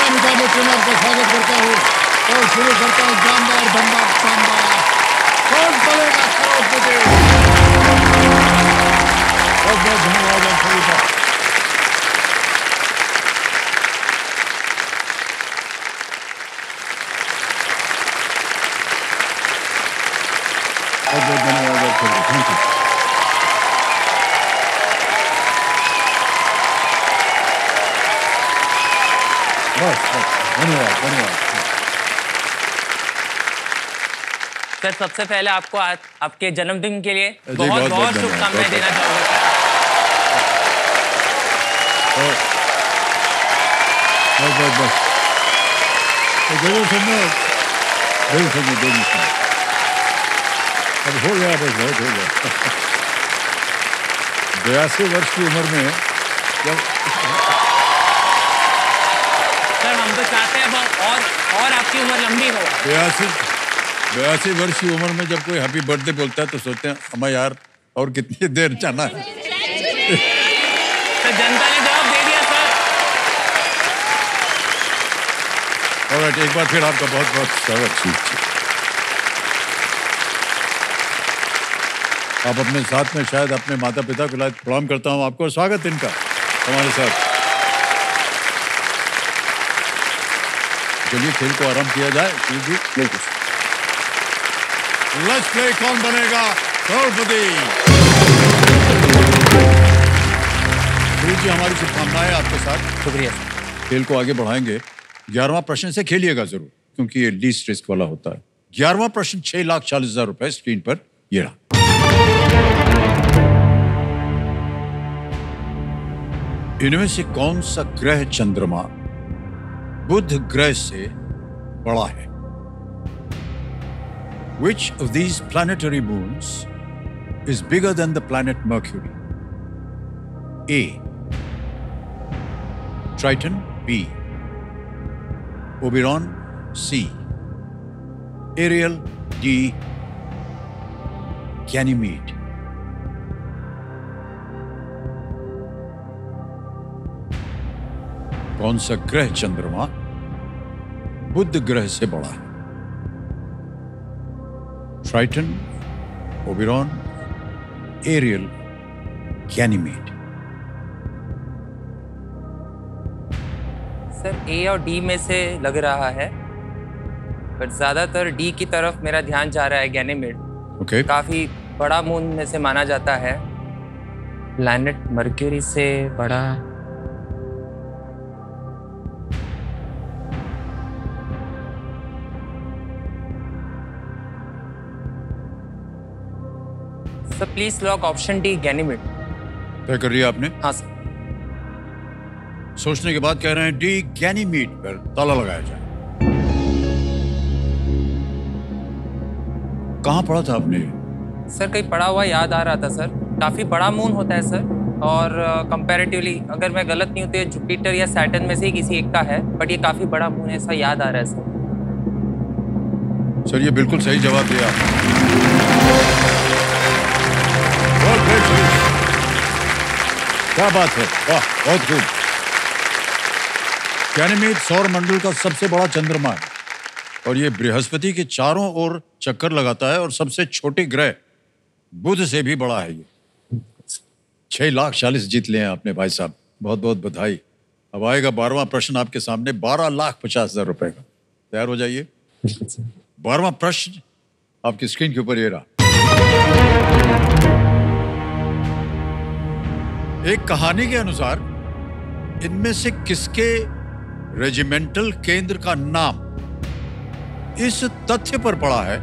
अमिताभ बच्चन आपका स्वागत करता हूँ और शुरू करता हूँ जानदार धंधा सांबा। कौन बनेगा करोड़पति? बहुत बहुत धन्यवाद आप सभी का। बहुत बहुत धन्यवाद आप सभी का। Thank you. बस धन्यवाद धन्यवाद। सर सबसे पहले आपको आपके जन्मदिन के लिए जी, बहुत बहुत शुभकामनाएं देना चाहूँगा। बस जरूर सुनना, जरूर सुनना, जरूर सुनना। अब हो गया, बस बहुत हो गया। 82 वर्ष की उम्र में जब सर हम तो चाहते हैं और आपकी उम्र लंबी हो। 82 वर्ष की उम्र में जब कोई हैप्पी बर्थडे बोलता है तो सोचते हैं अम्मा यार और कितनी देर जाना है। तो जनता ने जवाब दे दिया सर। ऑलराइट, एक बार फिर आपका बहुत बहुत स्वागत। आप अपने साथ में शायद अपने माता पिता को प्रणाम करता हूँ आपको, स्वागत इनका हमारे साथ। चलिए खेल को आरंभ किया जाए। बिल्कुल। लेट्स प्ले कौन बनेगा करोड़पति। जी हमारी शुभकामनाएं आपके साथ। शुक्रिया। खेल को आगे बढ़ाएंगे। 11वां प्रश्न से खेलिएगा जरूर क्योंकि ये लीस्ट रिस्क वाला होता है। 11वां प्रश्न 6,40,000 रुपए स्क्रीन पर ये रहा। इनमें से कौन सा ग्रह चंद्रमा बुध ग्रह से बड़ा है? Which of these planetary moons is bigger than the planet Mercury? A. Triton. B. Oberon. C. Ariel. D. Ganymede. कौन सा ग्रह चंद्रमा बुध ग्रह से बड़ा है? Triton, Oberon, Ariel, Ganymede. Sir A और डी में से लग रहा है, पर ज्यादातर डी की तरफ मेरा ध्यान जा रहा है। Ganymede okay. काफी बड़ा मून में से माना जाता है। प्लैनेट मर्क्यूरी से बड़ा। Sir please lock option D Ganymede. तय कर लिया आपने? हाँ सर। सोचने के बाद कह रहे हैं डी गैनीमेड पर ताला लगाया जाए। कहाँ पढ़ा था आपने? सर कहीं पढ़ा हुआ याद आ रहा था सर। काफी बड़ा मून होता है सर, और कंपैरेटिवली अगर मैं गलत नहीं हूँ तो ये जुपिटर या सैटर्न में से ही किसी एक का है, बट ये काफी बड़ा मून है, ऐसा याद आ रहा है सर। सर ये बिल्कुल सही जवाब दिया। क्या बात है, वाह बहुत खूब। गैनीमेड सौर मंडल का सबसे बड़ा चंद्रमा है और ये बृहस्पति के चारों ओर चक्कर लगाता है और सबसे छोटे ग्रह बुध से भी बड़ा है। ये 6,40,000 जीत लिए हैं आपने भाई साहब, बहुत बहुत बधाई। अब आएगा 12वां प्रश्न आपके सामने 12,50,000 रुपए का। तैयार हो जाइए। 12वां प्रश्न आपकी स्क्रीन के ऊपर ये रहा। एक कहानी के अनुसार इनमें से किसके रेजिमेंटल केंद्र का नाम इस तथ्य पर पड़ा है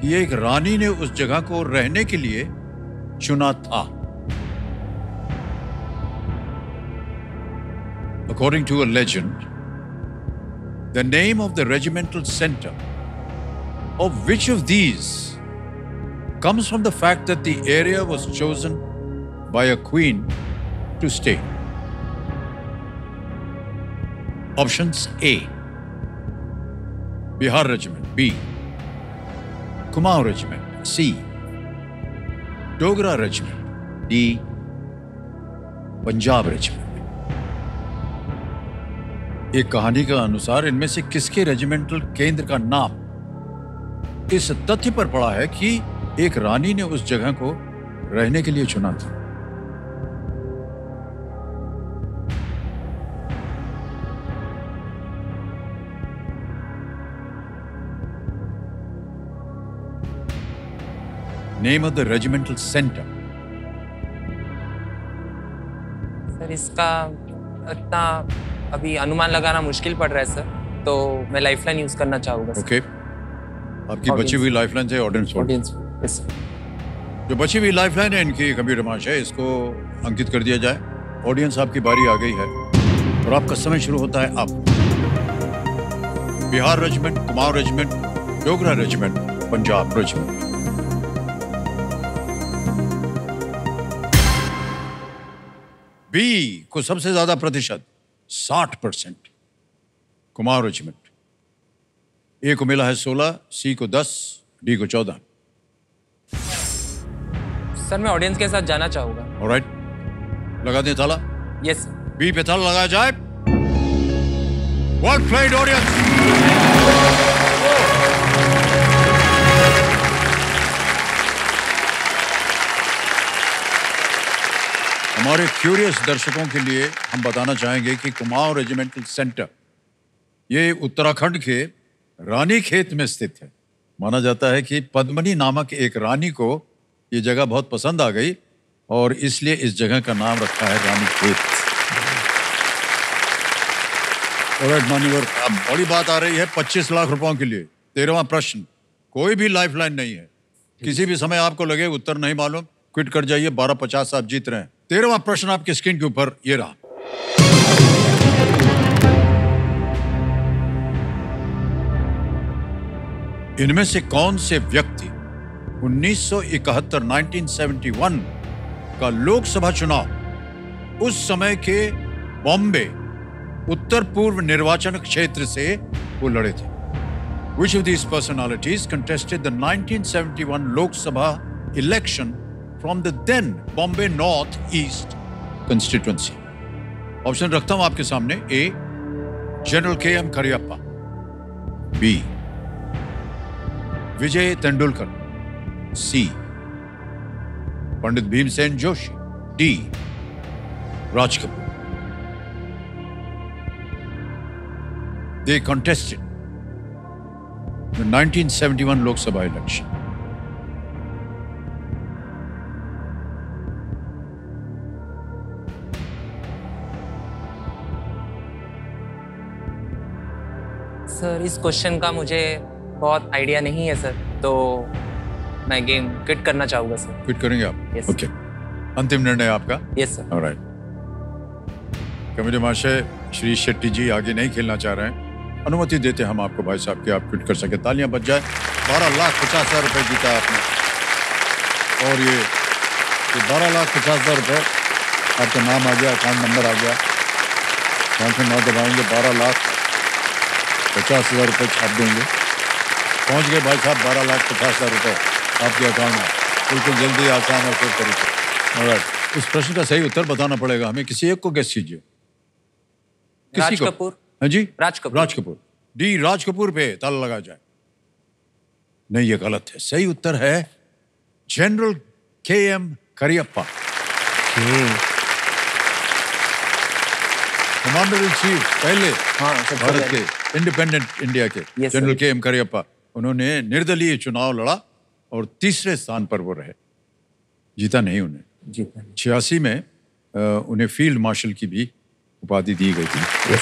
कि एक रानी ने उस जगह को रहने के लिए चुना था? According to a legend, the name of the regimental center of which of these comes from the fact that the area was chosen by a queen to stay? Options: A. Bihar Regiment. B. Kumaon Regiment. C. Dogra Regiment. D. Punjab Regiment. एक कहानी के अनुसार इनमें से किसके regimental केंद्र का नाम इस तथ्य पर पड़ा है कि एक रानी ने उस जगह को रहने के लिए चुना था? Name of the regimental centre. Sir इसका इतना अभी अनुमान लगाना मुश्किल पड़ रहा है सर, तो मैं लाइफलाइन यूज करना चाहूंगा। ओके, आपकी बची हुई लाइफलाइन है ऑडियंस। ऑडियंस जो बची हुई लाइफलाइन है इनकी कभी रमाश है, इसको अंकित कर दिया जाए। ऑडियंस आपकी बारी आ गई है और आपका समय शुरू होता है अब। Bihar regiment, Kumaon regiment, Dogra regiment, Punjab regiment. B को सबसे ज्यादा प्रतिशत 60%, कुमाऊं रेजिमेंट। ए को मिला है 16, सी को 10, डी को 14। सर मैं ऑडियंस के साथ जाना चाहूंगा। ऑलराइट, लगा दें ताला। यस। बी पे ताला लगाया जाए। Well played audience. हमारे क्यूरियस दर्शकों के लिए हम बताना चाहेंगे कि कुमाऊं रेजिमेंटल सेंटर ये उत्तराखंड के रानीखेत में स्थित है। माना जाता है कि पद्मनी नामक एक रानी को ये जगह बहुत पसंद आ गई और इसलिए इस जगह का नाम रखा है रानीखेत। ऑलराइट मान्यवर, अब बड़ी बात आ रही है 25 लाख रुपयों के लिए। 13वां प्रश्न, कोई भी लाइफलाइन नहीं है। किसी भी समय आपको लगे उत्तर नहीं मालूम, क्विट कर जाइए। 1250 आप जीत रहे हैं। 13वां प्रश्न आपकी स्क्रीन के ऊपर ये रहा। इनमें से कौन से व्यक्ति 1971 का लोकसभा चुनाव उस समय के बॉम्बे उत्तर पूर्व निर्वाचन क्षेत्र से वो लड़े थे? Which of these personalities contested the 1971 Lok Sabha election from the then Bombay North East constituency? Option रखता हूं आपके सामने। A, general K M. Cariappa. B, Vijay Tendulkar. C, Pandit Bhimsen Joshi. D, Raj Kapoor. They contested the 1971 Lok Sabha election. Sir इस क्वेश्चन का मुझे बहुत idea नहीं है सर, तो मैं गेम क्विट करना चाहूंगा सर। क्विट करेंगे आप? Yes. ओके, अंतिम निर्णय आपका? Yes sir. ऑलराइट। कमेटी महाशय श्री शेट्टी जी आगे नहीं खेलना चाह रहे हैं। अनुमति देते हम आपको भाई साहब कि आप क्विट कर सके। तालियां बज जाए। 12,50,000 रुपए जीता आपने और ये 12,50,000 रुपए आपका नाम आ गया, अकाउंट नंबर आ गया। 9 दबाएंगे, 12,50,000 रुपए छाप देंगे। पहुंच गए भाई साहब 12,50,000 रुपए आपके अकाउंट में। बिल्कुल जल्दी, आसान और कोई तरीका। ऑलराइट, इस प्रश्न का सही उत्तर बताना पड़ेगा हमें। किसी एक को गेस कीजिए। राज कपूर। हाँ जी, राज कपूर। राज कपूर। डी, राज कपूर पे ताला लगा जाए। नहीं, ये गलत है। सही उत्तर है general K M. Cariappa. Commander in chief पहले भारत के इंडिपेंडेंट इंडिया के जनरल के.एम. करियप्पा। उन्होंने निर्दलीय चुनाव लड़ा और तीसरे स्थान पर वो रहे। जीता नहीं उन्हें। 86 में उन्हें फील्ड मार्शल की भी उपाधि दी गई थी। Yes.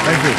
Thank you.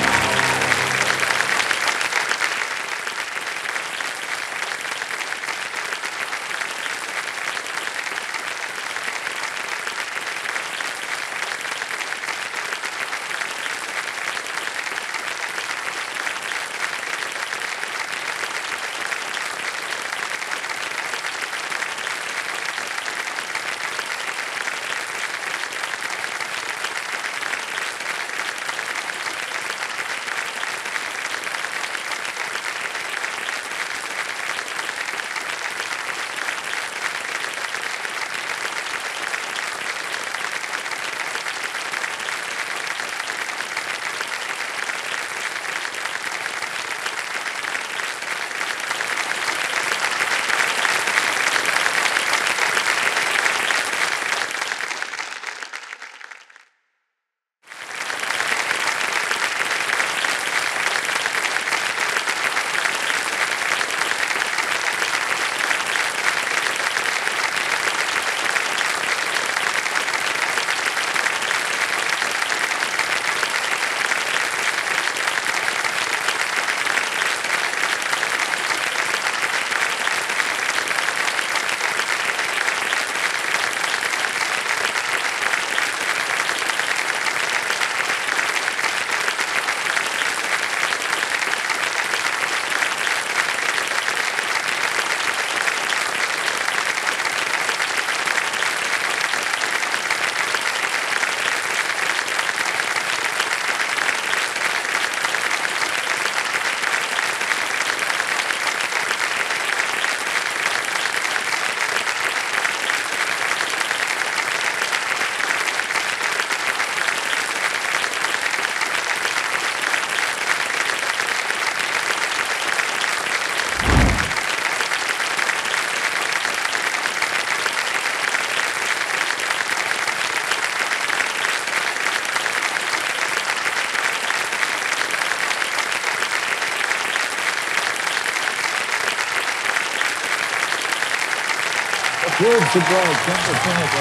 Good surprise. Thank you so much.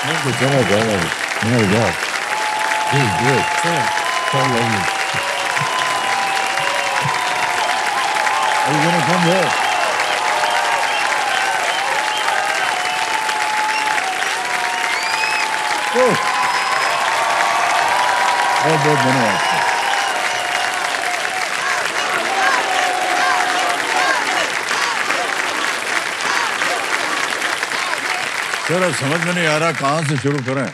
Thank you so much, brother. Oh my God. This is great. So lovely. Are you gonna come here? Oh. बहुत बहुत धन्यवाद सर। अब समझ में नहीं आ रहा कहाँ से शुरू करें।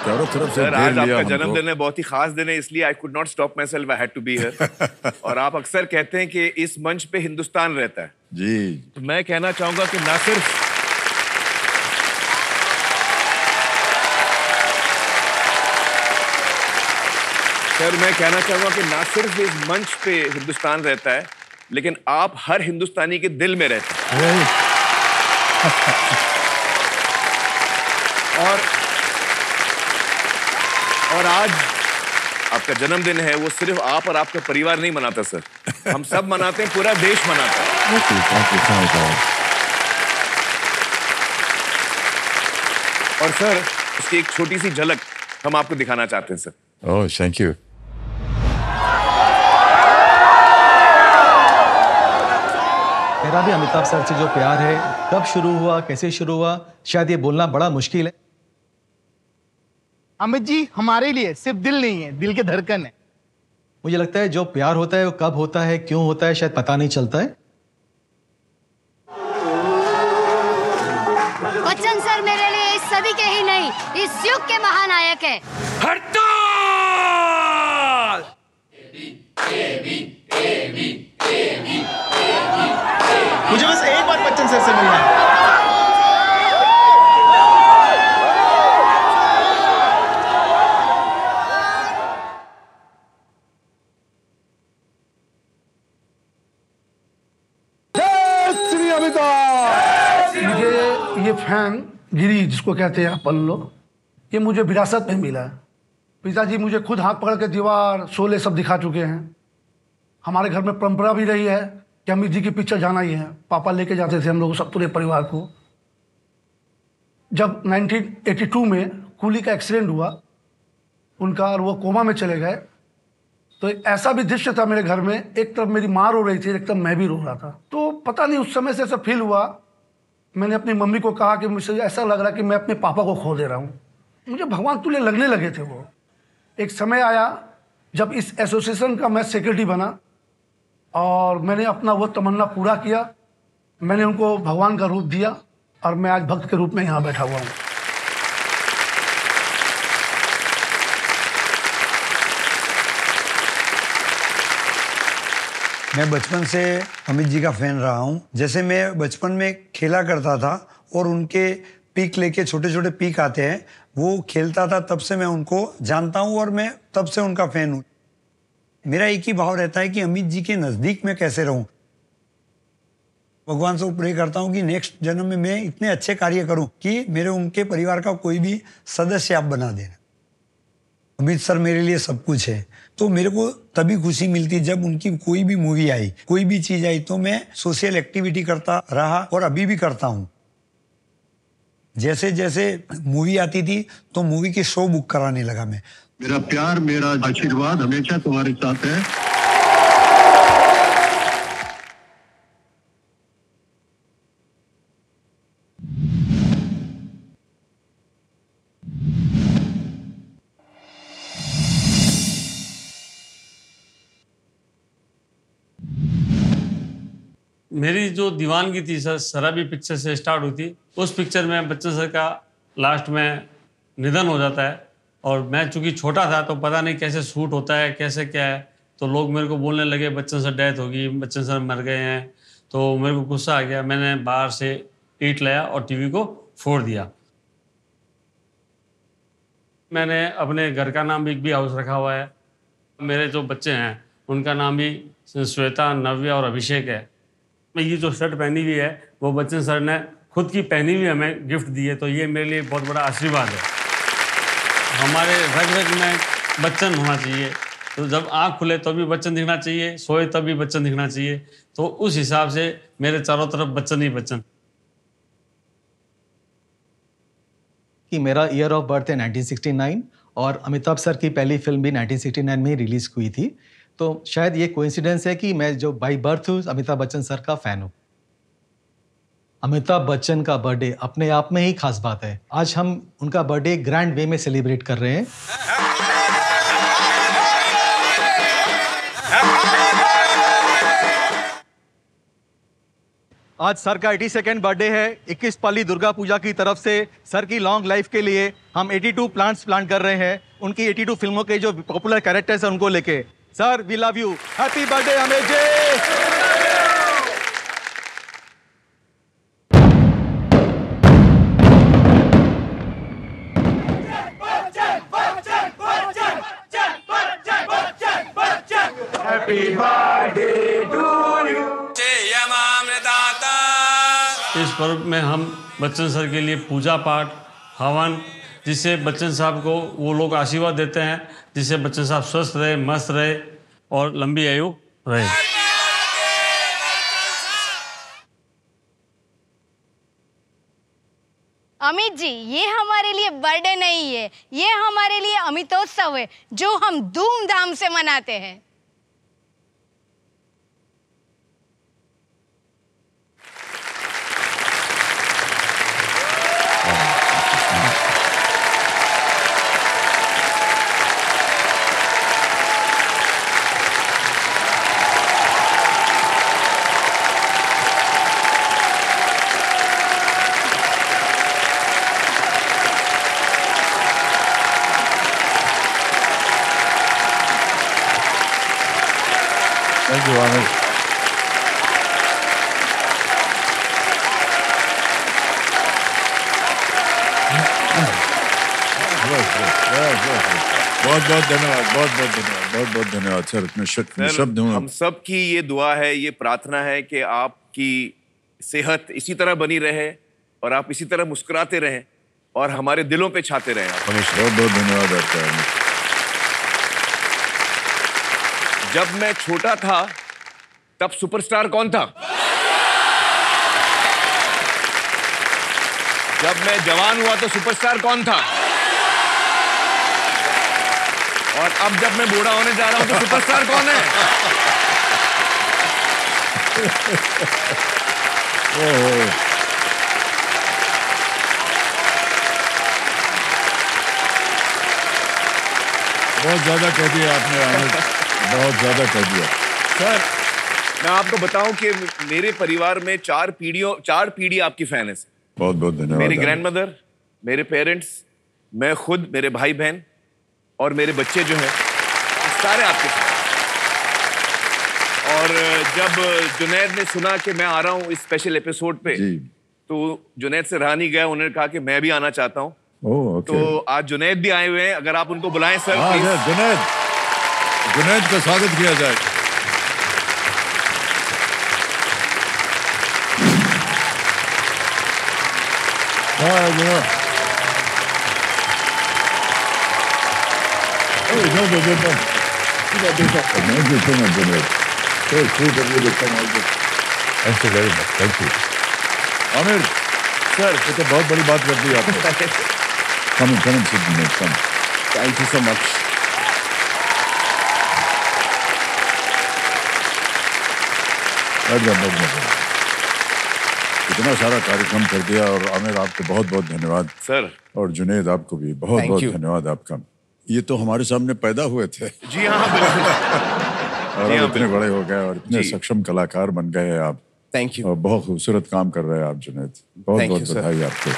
चारों तरफ से सर आज आपका जन्मदिन है, बहुत ही खास दिन है, इसलिए I could not stop myself, I had to be here. और आप अक्सर कहते हैं कि इस मंच पे हिंदुस्तान रहता है जी। तो मैं कहना चाहूंगा कि ना सिर्फ सर मैं कहना चाहूंगा कि ना सिर्फ इस मंच पे हिंदुस्तान रहता है, लेकिन आप हर हिंदुस्तानी के दिल में रहते हैं। और आज आपका जन्मदिन है, वो सिर्फ आप और आपका परिवार नहीं मनाता सर, हम सब मनाते हैं, पूरा देश मनाता है। और सर उसकी एक छोटी सी झलक हम आपको दिखाना चाहते हैं सर। Oh thank you. मेरा भी अमिताभ सर से जो प्यार है, कब शुरू हुआ, कैसे शुरू हुआ, शायद ये बोलना बड़ा मुश्किल है। अमित जी हमारे लिए सिर्फ दिल नहीं है, दिल के धड़कन है। मुझे लगता है जो प्यार होता है वो कब होता है, क्यों होता है, शायद पता नहीं चलता है। बच्चन सर मेरे लिए इस सदी के ही नहीं, इस युग के महानायक है। हड़ताल! मुझे बस एक बार बच्चन सर से मिलना है। मुझे ये फैन गिरी जिसको कहते हैं अपन लोग, ये मुझे विरासत में मिला है। पिताजी मुझे खुद हाथ पकड़ के दीवार शोले सब दिखा चुके हैं। हमारे घर में परंपरा भी रही है कि अमित जी की पिक्चर जाना ही है। पापा लेके जाते थे हम लोग सब पूरे परिवार को। जब 1982 में कूली का एक्सीडेंट हुआ उनका और वो कोमा में चले गए, तो एक ऐसा भी दृश्य था मेरे घर में, एक तरफ मेरी माँ रो रही थी, एक तरफ मैं भी रो रहा था। तो पता नहीं उस समय से ऐसा फील हुआ, मैंने अपनी मम्मी को कहा कि मुझे ऐसा लग रहा कि मैं अपने पापा को खो दे रहा हूँ। मुझे भगवान तुल्य लगने लगे थे वो। एक समय आया जब इस एसोसिएशन का मैं सेक्रेटरी बना और मैंने अपना वो तमन्ना पूरा किया। मैंने उनको भगवान का रूप दिया और मैं आज भक्त के रूप में यहाँ बैठा हुआ हूँ। मैं बचपन से अमित जी का फैन रहा हूँ। जैसे मैं बचपन में खेला करता था और उनके पिक लेके छोटे छोटे पिक आते हैं, वो खेलता था, तब से मैं उनको जानता हूँ और मैं तब से उनका फैन हूँ। मेरा एक ही भाव रहता है कि अमित जी के नज़दीक मैं कैसे रहूँ। भगवान से प्रे करता हूँ कि नेक्स्ट जन्म में मैं इतने अच्छे कार्य करूँ कि मेरे उनके परिवार का कोई भी सदस्य आप बना देना। अमित सर मेरे लिए सब कुछ है। तो मेरे को तभी खुशी मिलती जब उनकी कोई भी मूवी आई, कोई भी चीज़ आई, तो मैं सोशल एक्टिविटी करता रहा और अभी भी करता हूँ। जैसे जैसे मूवी आती थी तो मूवी के शो बुक कराने लगा मैं। मेरा प्यार, मेरा आशीर्वाद हमेशा तुम्हारे साथ है। मेरी जो दीवानगी थी सर शराबी पिक्चर से स्टार्ट हुई थी। उस पिक्चर में बच्चन सर का लास्ट में निधन हो जाता है और मैं चूंकि छोटा था तो पता नहीं कैसे शूट होता है, कैसे क्या है, तो लोग मेरे को बोलने लगे बच्चन सर डेथ होगी, बच्चन सर मर गए हैं। तो मेरे को गुस्सा आ गया, मैंने बाहर से ईंट लाया और टीवी को फोड़ दिया। मैंने अपने घर का नाम बिग बी हाउस रखा हुआ है। मेरे जो बच्चे हैं उनका नाम भी श्वेता, नव्या और अभिषेक है। मैं ये जो शर्ट पहनी हुई है वो बच्चन सर ने खुद की पहनी हुई हमें गिफ्ट दी है, तो ये मेरे लिए बहुत बड़ा आशीर्वाद है। हमारे रग रग में बच्चन होना चाहिए। तो जब आँख खुले तो भी बच्चन दिखना चाहिए, सोए तब भी बच्चन दिखना चाहिए। तो उस हिसाब से मेरे चारों तरफ बच्चन ही बच्चन। कि मेरा ईयर ऑफ बर्थ है 1969 और अमिताभ सर की पहली फिल्म भी 1969 में ही रिलीज हुई थी। तो शायद ये कोइंसिडेंस है कि मैं जो बाई बर्थ हूँ अमिताभ बच्चन सर का फैन हूँ। अमिताभ बच्चन का बर्थडे अपने आप में ही खास बात है। आज हम उनका बर्थडे ग्रैंड वे में सेलिब्रेट कर रहे हैं। आज सर का 82nd बर्थडे है। 21 पाली दुर्गा पूजा की तरफ से सर की लॉन्ग लाइफ के लिए हम 82 प्लांट्स प्लांट कर रहे हैं, उनकी 82 फिल्मों के जो पॉपुलर कैरेक्टर्स हैं उनको लेके। Sir we love you, happy birthday Amit ji. Happy birthday to you। इस पर्व में हम बच्चन सर के लिए पूजा पाठ, हवन, जिससे बच्चन साहब को वो लोग आशीर्वाद देते हैं, जिससे बच्चन साहब स्वस्थ रहे, मस्त रहे और लंबी आयु रहे। अमित जी, ये हमारे लिए बर्थडे नहीं है, ये हमारे लिए अमितोत्सव है जो हम धूमधाम से मनाते हैं। Thank you, Amit. बहुत बहुत धन्यवाद, बहुत बहुत धन्यवाद, बहुत बहुत धन्यवाद सर। इतने शब्द हूँ। हम सब की ये दुआ है, ये प्रार्थना है कि आपकी सेहत इसी तरह बनी रहे और आप इसी तरह मुस्कुराते रहें और हमारे दिलों पे छाते रहें आप हमेशा। बहुत बहुत धन्यवाद आपका। जब मैं छोटा था तब सुपरस्टार कौन था? जब मैं जवान हुआ तो सुपरस्टार कौन था? और अब जब मैं बूढ़ा होने जा रहा हूं तो सुपरस्टार कौन है? बहुत ज्यादा कह दिया आपने आमिर, बहुत ज्यादा कह दिया सर। मैं आपको बताऊं कि मेरे परिवार में 4 पीढ़ी आपकी फैन है। बहुत बहुत धन्यवाद। मेरी ग्रैंडमदर, मेरे पेरेंट्स, मैं खुद, मेरे भाई बहन और मेरे बच्चे जो हैं सारे आपके फैन। और जब जुनैद ने सुना कि मैं आ रहा हूं इस स्पेशल एपिसोड पे, तो जुनैद से रहा नहीं गया, उन्होंने कहा कि मैं भी आना चाहता हूं। तो आज जुनैद भी आए हुए हैं, अगर आप उनको बुलाएं सर। जुनैद का स्वागत किया जाए। आमिर सर, ये तो बहुत बड़ी बात कर दी आपने। Come and sit, Junaid, come. Thank you so much. इतना सारा कार्यक्रम कर दिया और आमिर आपको बहुत बहुत धन्यवाद सर। और जुनैद आपको भी बहुत बहुत धन्यवाद आपका। ये तो हमारे सामने पैदा हुए थे। जी हाँ, बिल्कुल। और अब इतने बड़े हो गए और इतने सक्षम कलाकार बन गए हैं आप। Thank you. और बहुत खूबसूरत काम कर रहे हैं आप जुनैद, बहुत बहुत बधाई आपको।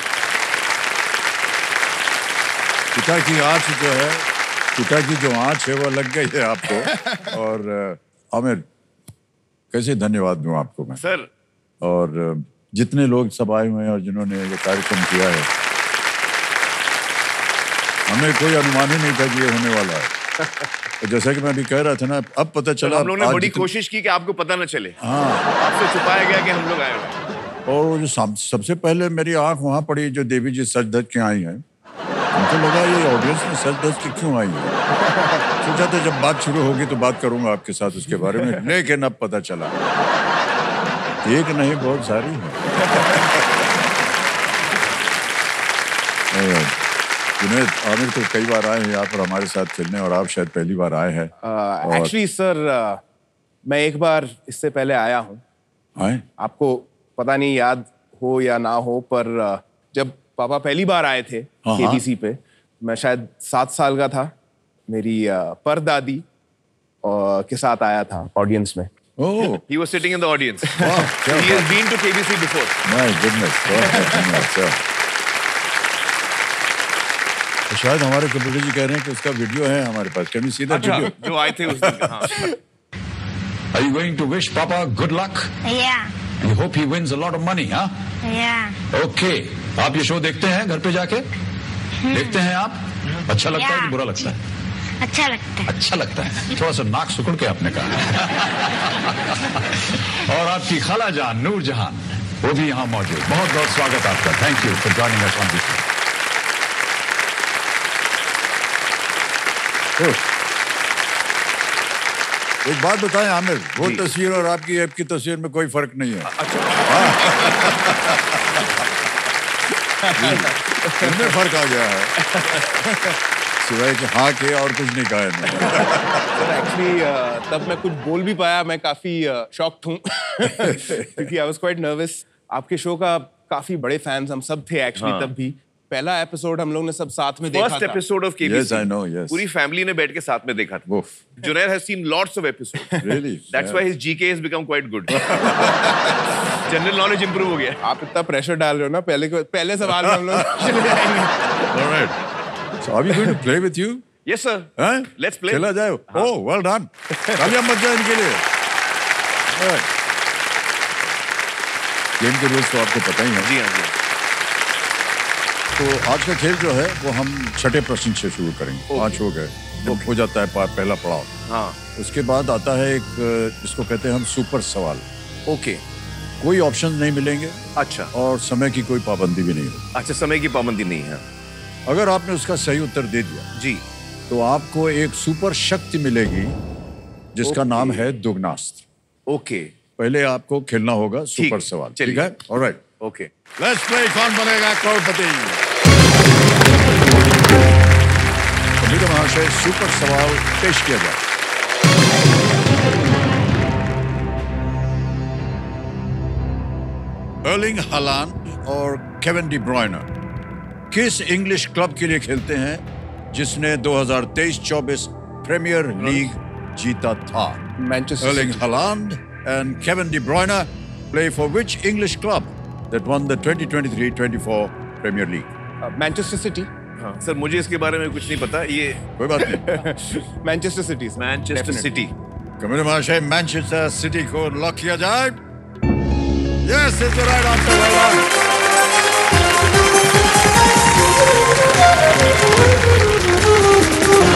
पिता की आँच जो है, पिता की जो आँच है वो लग गई है आपको। और आमिर, कैसे धन्यवाद दूं आपको मैं सर। और जितने लोग सब आए हुए हैं और जिन्होंने ये कार्यक्रम किया है, हमें कोई अनुमान ही नहीं था कि ये होने वाला है। तो जैसा कि मैं अभी कह रहा था ना, अब पता चला। हम लोगों ने बड़ी कोशिश की कि आपको पता न चले। हाँ, आपसे छुपाया गया कि हम लोग आए हुए। और जो सबसे पहले मेरी आंख वहां पड़ी जो देवी जी सज धज के आई हैं, मुझे लगा ये ऑडियंस में सच दस की क्यों आई है। सोचा था जब बात शुरू होगी तो बात करूंगा आपके साथ उसके बारे में, लेकिन अब पता चला एक नहीं बहुत सारी है। जुनैद, आमिर तो कई बार आए हैं यहाँ पर हमारे साथ खेलने और आप शायद पहली बार आए हैं। एक्चुअली सर मैं एक बार इससे पहले आया हूँ। आपको पता नहीं याद हो या ना हो, पर जब पापा पहली बार आए थे केबीसी पे, मैं शायद 7 साल का था। मेरी परदादी के साथ आया था ऑडियंस में। He was sitting in the audience. He has been to KBC before. My goodness. तो शायद हमारे कंप्यूटर जी कह रहे हैं कि उसका वीडियो है हमारे पास। Can we see that video? जो आए थे उस दिन। हाँ। Are you going to wish Papa good luck? Yeah. You hope he wins a lot of money, huh? Yeah. Okay. आप ये शो देखते हैं घर पे जाके? देखते हैं आप? अच्छा लगता है कि बुरा लगता है? अच्छा लगता है। अच्छा लगता है। थोड़ा सा नाक सुकड़ के आपने कहा। और आपकी खाला जान नूर जहान वो भी यहाँ मौजूद। बहुत बहुत स्वागत आपका। Thank you for joining us on this. एक बात बताएं आमिर, वो तस्वीर और आपकी ऐप की तस्वीर में कोई फर्क नहीं है। इनमें फर्क आ गया है सिवाय कि हाँ के और कुछ नहीं कहा सर एक्चुअली तब मैं कुछ बोल भी पाया, मैं काफी शॉक्ड हूँ क्योंकि आई वाज क्वाइट नर्वस। आपके शो का काफी बड़े फैंस हम सब थे एक्चुअली तब भी। पहला एपिसोड हम लोग ने सब साथ में देखा था। First episode of KBC. Yes, I know, yes. पूरी फैमिली ने बैठ के साथ में देखा था। Junaid has seen lots of episodes. Really? That's why his GK has become quite good. General knowledge improve हो गया। आप इतना प्रेशर डाल रहे हो ना, पहले सवाल में हम लोग चले जाएंगे। All right. So are we going to play with you? Yes sir. Let's play. चला जाओ। Oh, well done. तालियां मत जाए इनके लिए। गेम के रूल्स तो आपको पता ही है। जी हाँ जी। तो आज का खेल जो है वो हम छठे प्रश्न से शुरू करेंगे। 5 हो गए, हो जाता है पहला पड़ाव। हाँ। उसके बाद आता है एक जिसको कहते हैं हम सुपर सवाल। ओके। कोई ऑप्शन नहीं मिलेंगे। अच्छा। और समय की कोई पाबंदी भी नहीं होगी। अच्छा, समय की पाबंदी नहीं है। अगर आपने उसका सही उत्तर दे दिया जी तो आपको एक सुपर शक्ति मिलेगी जिसका नाम है दुग्नास्त्र। ओके। पहले आपको खेलना होगा सुपर सवाल। ठीक है? ऑलराइट। ओके। लेट्स प्ले कौन बनेगा करोड़पति। तो महाशय सुपर सवाल पेश किया जाए। अर्लिंग हालांड और केविन डी ब्रुयने किस इंग्लिश क्लब के लिए खेलते हैं जिसने 2023-24 प्रीमियर लीग जीता था? Manchester Erling Haaland and Kevin De Bruyne play for which English club that won the 2023-24 Premier League? Manchester city. हाँ सर, मुझे इसके बारे में कुछ नहीं पता। ये कोई बात नहीं। Manchester city. Manchester city. Committee महाशय मैनचेस्टर सिटी को लॉक किया जाए। Yes, it's the right answer. Well done.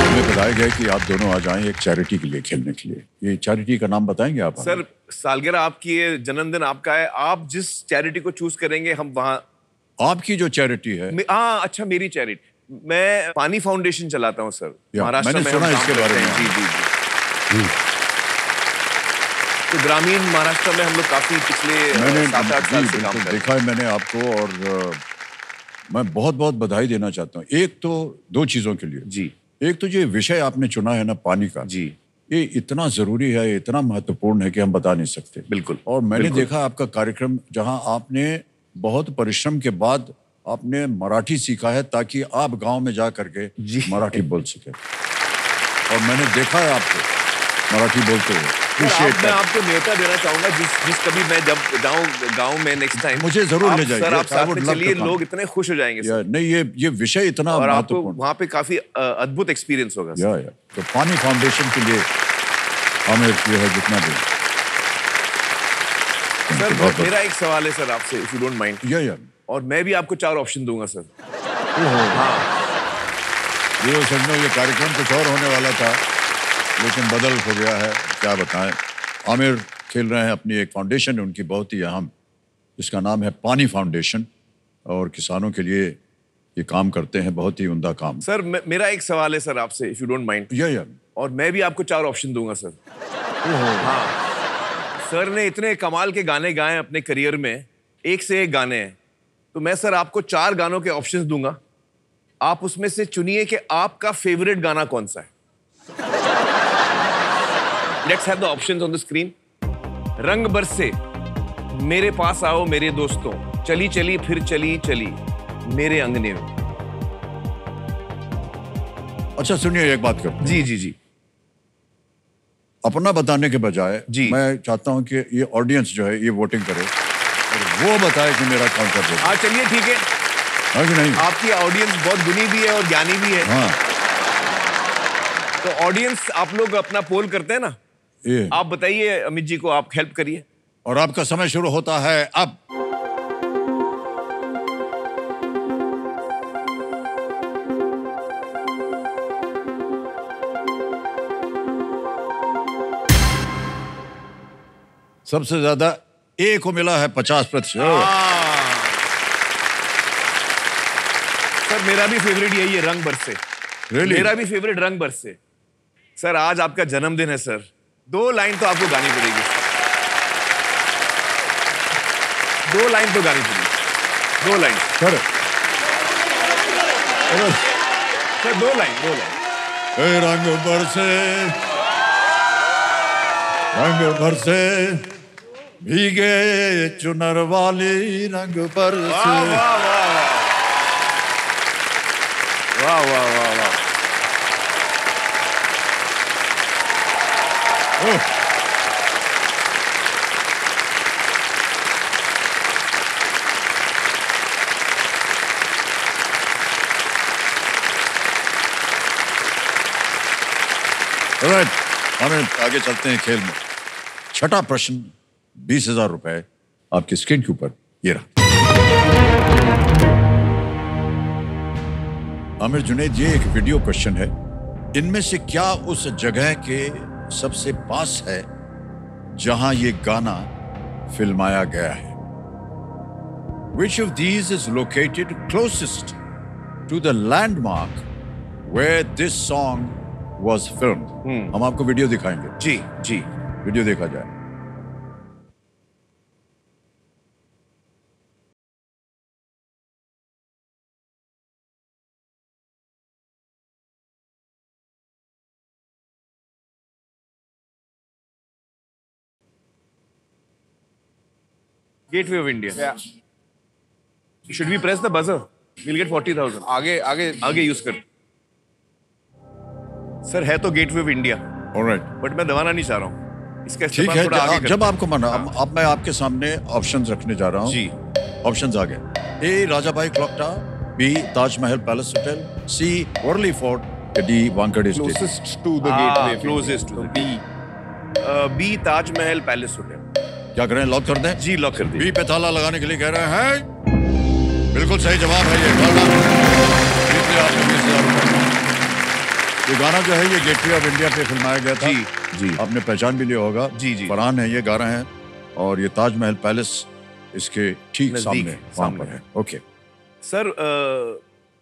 हमें बताया गया कि आप दोनों आ जाएं एक चैरिटी के लिए खेलने के लिए। ये चैरिटी का नाम बताएंगे आप? सर सालगिरह आपकी है, जन्मदिन आपका है, आप जिस चैरिटी को चूज करेंगे हम वहाँ। आपकी जो चैरिटी है? हाँ अच्छा, मेरी चैरिटी। मैं पानी फाउंडेशन चलाता हूँ सर, महाराष्ट्र में। मैंने सुना इसके बारे में। जी जी जी। तो ग्रामीण महाराष्ट्र में हम लोग काफी पिछले 7-8 साल से काम कर रहे हैं। देखा है मैंने आपको और मैं बहुत बहुत बधाई देना चाहता हूँ। एक तो 2 चीजों के लिए जी। एक तो ये विषय आपने चुना है ना पानी का जी, ये इतना जरूरी है, इतना महत्वपूर्ण है कि हम बता नहीं सकते। बिल्कुल। और मैंने देखा आपका कार्यक्रम जहां आपने बहुत परिश्रम के बाद आपने मराठी सीखा है ताकि आप गांव में जा करके मराठी बोल सके। और मैंने देखा है आपको मराठी बोलते हुए। मैं आपको न्योता देना चाहूंगा जिस कभी मैं जब जाऊं गांव में नेक्स्ट टाइम, मुझे जरूर ले जाइए। सर आप साथ में चलिए, लोग इतने खुश हो जाएंगे सर। नहीं ये विषय इतना और आपको महत्वपूर्ण, वहाँ पे काफी अद्भुत एक्सपीरियंस होगा। या तो पानी फाउंडेशन के लिए हमें ये है जितना भी। सर मेरा एक सवाल है सर आपसे, इफ यू डोंट माइंड। या और मैं भी आपको 4 ऑप्शन दूंगा सर। हाँ, ये समझो ये कार्यक्रम कुछ और होने वाला था लेकिन बदल हो गया है, क्या बताएं। आमिर खेल रहे हैं अपनी एक फाउंडेशन, उनकी बहुत ही अहम, जिसका नाम है पानी फाउंडेशन, और किसानों के लिए ये काम करते हैं, बहुत ही उम्दा काम। सर मेरा एक सवाल है सर आपसे, इफ यू डोंट माइंड। या और मैं भी आपको 4 ऑप्शन दूंगा सर। हाँ, सर ने इतने कमाल के गाने गाए अपने करियर में, एक से एक गाने हैं, तो मैं सर आपको 4 गानों के ऑप्शंस दूंगा, आप उसमें से चुनिए कि आपका फेवरेट गाना कौन सा है। Let's have the options on the screen. रंग बरसे, मेरे पास आओ मेरे दोस्तों, चली चली फिर चली चली, मेरे अंगने में। अच्छा सुनिए, एक बात करते हैं। जी जी जी। अपना बताने के बजाय मैं चाहता हूं कि ये ऑडियंस जो है ये वोटिंग करे और वो बताए कि मेरा कौन सा फेवरेट। हाँ चलिए ठीक है। हाँ कि नहीं? आपकी ऑडियंस बहुत गुनी भी है और ज्ञानी भी है। हाँ। तो ऑडियंस आप लोग अपना पोल करते हैं ना, ये आप बताइए अमित जी को, आप हेल्प करिए। और आपका समय शुरू होता है अब। सबसे ज्यादा ए को मिला है 50%। सर मेरा भी फेवरेट यही है, रंग बरसे। Really? मेरा भी फेवरेट रंग बरसे। सर आज आपका जन्मदिन है सर, 2 लाइन तो आपको गानी पड़ेगी। 2 लाइन तो गानी पड़ेगी, 2 line sir. Sir 2 line, 2 line. ए रंग बरसे, रंग बरसे, भीगे चुनर वाली रंग बरसे। वाह वाह वाह वाह वाह वाह वाह। Alright, हमें आगे चलते हैं खेल में। छठा प्रश्न, 20,000 रुपए आपकी स्क्रीन के ऊपर ये रहा। आमिर जुनैद, ये एक वीडियो क्वेश्चन है। इनमें से क्या उस जगह के सबसे पास है जहां ये गाना फिल्माया गया है? Which of these is located closest to the landmark where this song was filmed? हम आपको वीडियो दिखाएंगे। जी जी, वीडियो देखा जाए। Gateway of India. Yeah. Should we press the buzzer? We'll get 40,000. आगे आगे आगे यूज कर। सर है तो gateway of India. Alright. But मैं दबाना नहीं चाह रहा हूँ। इसका ठीक इस्तेमाल थोड़ा आगे है, कर। जब आपको मना, अब मैं आपके सामने ऑप्शंस रखने जा रहा हूँ। जी। ऑप्शंस आ गए। A Rajabai clock tower, B Taj Mahal palace hotel, C Worli fort, D Wankhede stadium. closest to the gateway. Closest to B Taj Mahal palace hotel. क्या करें, लॉक कर दें? जी लॉक कर दिए। बी पे ताला लगाने के लिए कह रहे हैं। बिल्कुल सही जवाब है ये। जीते आपने 20,000 रुपए। ये गाना जो है ये गेटवे ऑफ इंडिया पे फिल्माया गया था। जी जी, आपने पहचान भी लिया होगा। जी जी। फरहान है ये गा रहे हैं और ये ताजमहल पैलेस इसके ठीक नजदीक सामने सामने पर है। ओके सर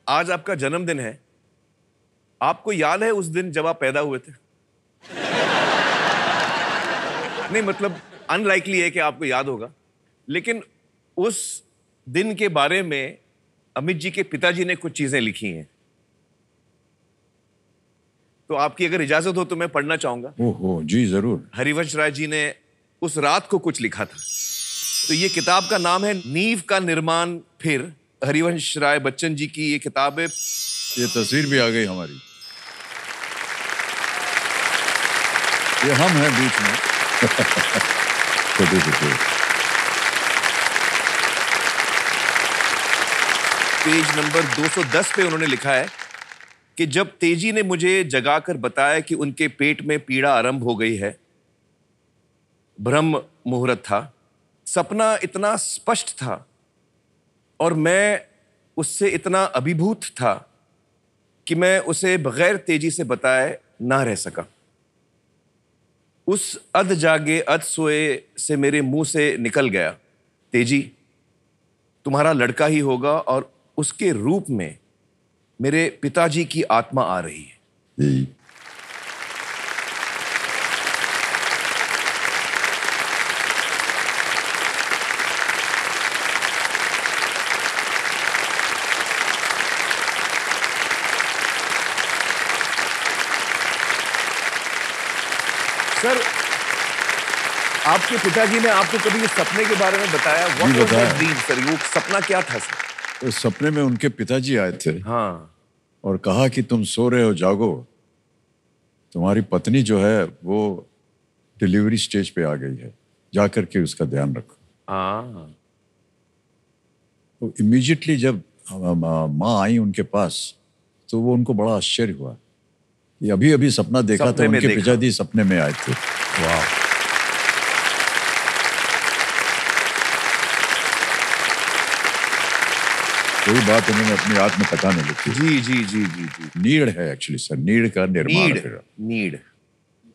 आज आपका जन्मदिन है। आपको याद है उस दिन जब आप पैदा हुए थे? नहीं मतलब अनलाइकली है कि आपको याद होगा, लेकिन उस दिन के बारे में अमित जी के पिताजी ने कुछ चीजें लिखी हैं, तो आपकी अगर इजाजत हो तो मैं पढ़ना चाहूंगा। ओहो जी जरूर। हरिवंश राय जी ने उस रात को कुछ लिखा था। तो ये किताब का नाम है नींव का निर्माण फिर। हरिवंश राय बच्चन जी की ये किताब है। ये तस्वीर भी आ गई हमारी। ये हम हैं बीच में। पेज नंबर 210 पे उन्होंने लिखा है कि जब तेजी ने मुझे जगाकर बताया कि उनके पेट में पीड़ा आरंभ हो गई है, ब्रह्म मुहूर्त था, सपना इतना स्पष्ट था और मैं उससे इतना अभिभूत था कि मैं उसे बगैर तेजी से बताए ना रह सका। उस अध जागे अध सोए से मेरे मुंह से निकल गया, तेजी तुम्हारा लड़का ही होगा और उसके रूप में मेरे पिताजी की आत्मा आ रही है। जी। सर, आपके पिताजी ने आपको कभी इस सपने के बारे में बताया? What was that dream, sir? वो सपना क्या था सर? तो सपने में उनके पिताजी आए थे। हाँ। और कहा कि तुम सो रहे हो, जागो, तुम्हारी पत्नी जो है वो डिलीवरी स्टेज पे आ गई है, जा करके उसका ध्यान रखो। हाँ। तो इमीडिएटली जब माँ आई उनके पास, तो वो उनको बड़ा आश्चर्य हुआ कि अभी अभी सपना देखा था, उनके पिताजी सपने में आए थे। वाह। कोई बात उन्होंने अपनी आत्मकथा में लिखी। जी जी जी जी जी। नीड़ है एक्चुअली सर, नीड़ का निर्माण। नीड़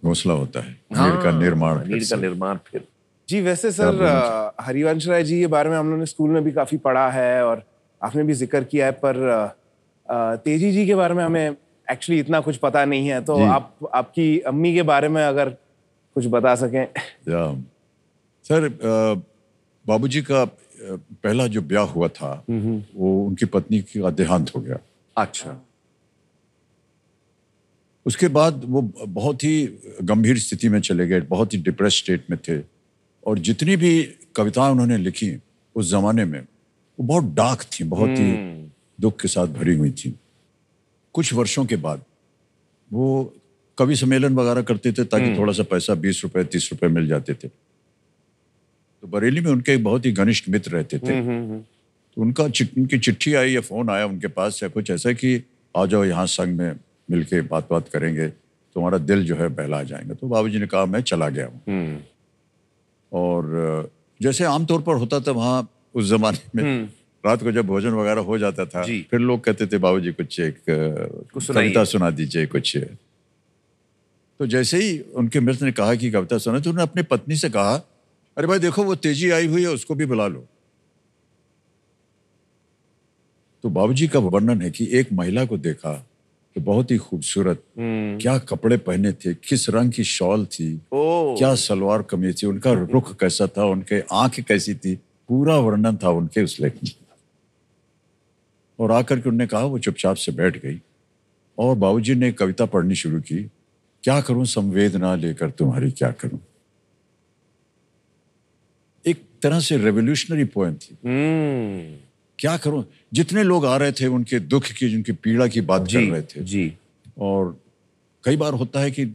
घोंसला होता है, नीड़ का निर्माण। नीड़ का निर्माण फिर। जी, वैसे सर हरिवंश राय जी के बारे में हम लोगों ने स्कूल में भी काफी पढ़ा है और आपने भी जिक्र किया है, पर तेजी जी के बारे में हमें एक्चुअली इतना कुछ पता नहीं है, तो आप आपकी अम्मी के बारे में अगर कुछ बता सकें। सर, बाबूजी का पहला जो ब्याह हुआ था वो उनकी पत्नी का देहांत हो गया। अच्छा। उसके बाद वो बहुत ही गंभीर स्थिति में चले गए, बहुत ही डिप्रेस स्टेट में थे, और जितनी भी कविताएं उन्होंने लिखी उस जमाने में वो बहुत डार्क थी, बहुत ही दुख के साथ भरी हुई थी। कुछ वर्षों के बाद वो कवि सम्मेलन वगैरह करते थे ताकि थोड़ा सा पैसा 20 रुपए 30 रुपए मिल जाते थे। तो बरेली में उनके एक बहुत ही घनिष्ठ मित्र रहते थे। तो उनकी चिट्ठी आई या फोन आया उनके पास या कुछ ऐसा कि आ जाओ यहाँ संग में मिलके बात करेंगे, तुम्हारा दिल जो है बहला जाएगा। तो बाबूजी ने कहा मैं चला गया हूँ। और जैसे आमतौर पर होता था वहाँ उस जमाने में, रात को जब भोजन वगैरह हो जाता था फिर लोग कहते थे बाबूजी कुछ एक कविता सुना दीजिए कुछ। तो जैसे ही उनके मित्र ने कहा कि कविता सुना, तो उन्होंने अपनी पत्नी से कहा, अरे भाई देखो वो तेजी आई हुई है, उसको भी बुला लो। तो बाबूजी का वर्णन है कि एक महिला को देखा तो बहुत ही खूबसूरत, क्या कपड़े पहने थे, किस रंग की शॉल थी, क्या सलवार कमीज थी, उनका रुख कैसा था, उनके आंख कैसी थी, पूरा वर्णन था उनके उस लेख में। और आकर के उन्होंने कहा, वो चुपचाप से बैठ गई और बाबूजी ने कविता पढ़नी शुरू की। क्या करूं संवेदना लेकर तुम्हारी क्या करूं। एक तरह से रेवोल्यूशनरी पोएम थी। क्या करूं, जितने लोग आ रहे थे उनके दुख की, उनकी पीड़ा की बात कर रहे थे जी। और कई बार होता है कि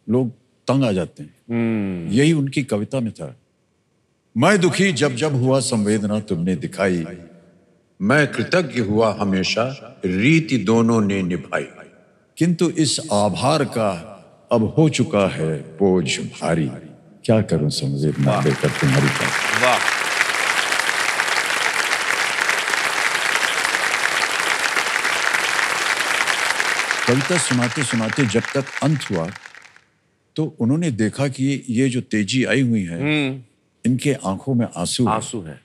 लोग तंग आ जाते हैं, यही उनकी कविता में था। मैं दुखी जब जब हुआ संवेदना तुमने दिखाई, मैं कृतज्ञ हुआ हमेशा रीति दोनों ने निभाई, किंतु इस आभार का अब हो चुका है बोझ भारी, क्या करूं संवेदना लेकर तुम्हारी बात। वाह। कविता सुनाते सुनाते जब तक अंत हुआ तो उन्होंने देखा कि ये जो तेजी आई हुई है इनके आंखों में आंसू है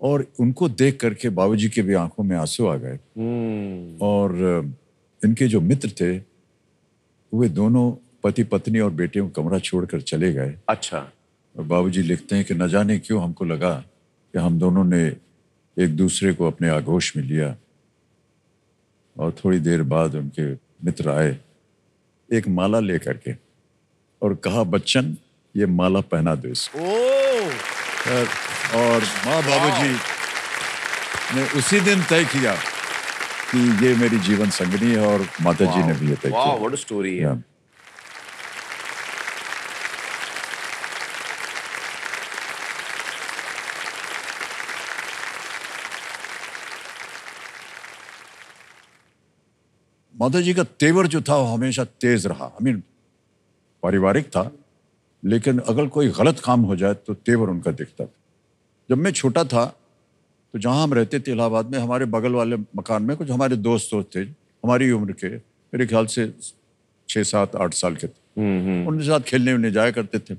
और उनको देख करके बाबूजी के भी आंखों में आंसू आ गए। और इनके जो मित्र थे वे दोनों पति पत्नी और बेटे को कमरा छोड़कर चले गए। अच्छा। और बाबूजी लिखते हैं कि न जाने क्यों हमको लगा कि हम दोनों ने एक दूसरे को अपने आगोश में लिया। और थोड़ी देर बाद उनके मित्र आए एक माला लेकर के और कहा, बच्चन ये माला पहना दो इसको। और माँ बाबूजी ने उसी दिन तय किया कि ये मेरी जीवन संगिनी है और माता जी ने भी ये तय किया। व्हाट अ स्टोरी है। माता जी का तेवर जो था वो हमेशा तेज रहा। पारिवारिक था लेकिन अगर कोई गलत काम हो जाए तो तेवर उनका दिखता था। जब मैं छोटा था तो जहाँ हम रहते थे इलाहाबाद में, हमारे बगल वाले मकान में कुछ हमारे दोस्त थे हमारी उम्र के, मेरे ख्याल से 6, 7, 8 साल के थे। उनके साथ खेलने उन्हें जाया करते थे।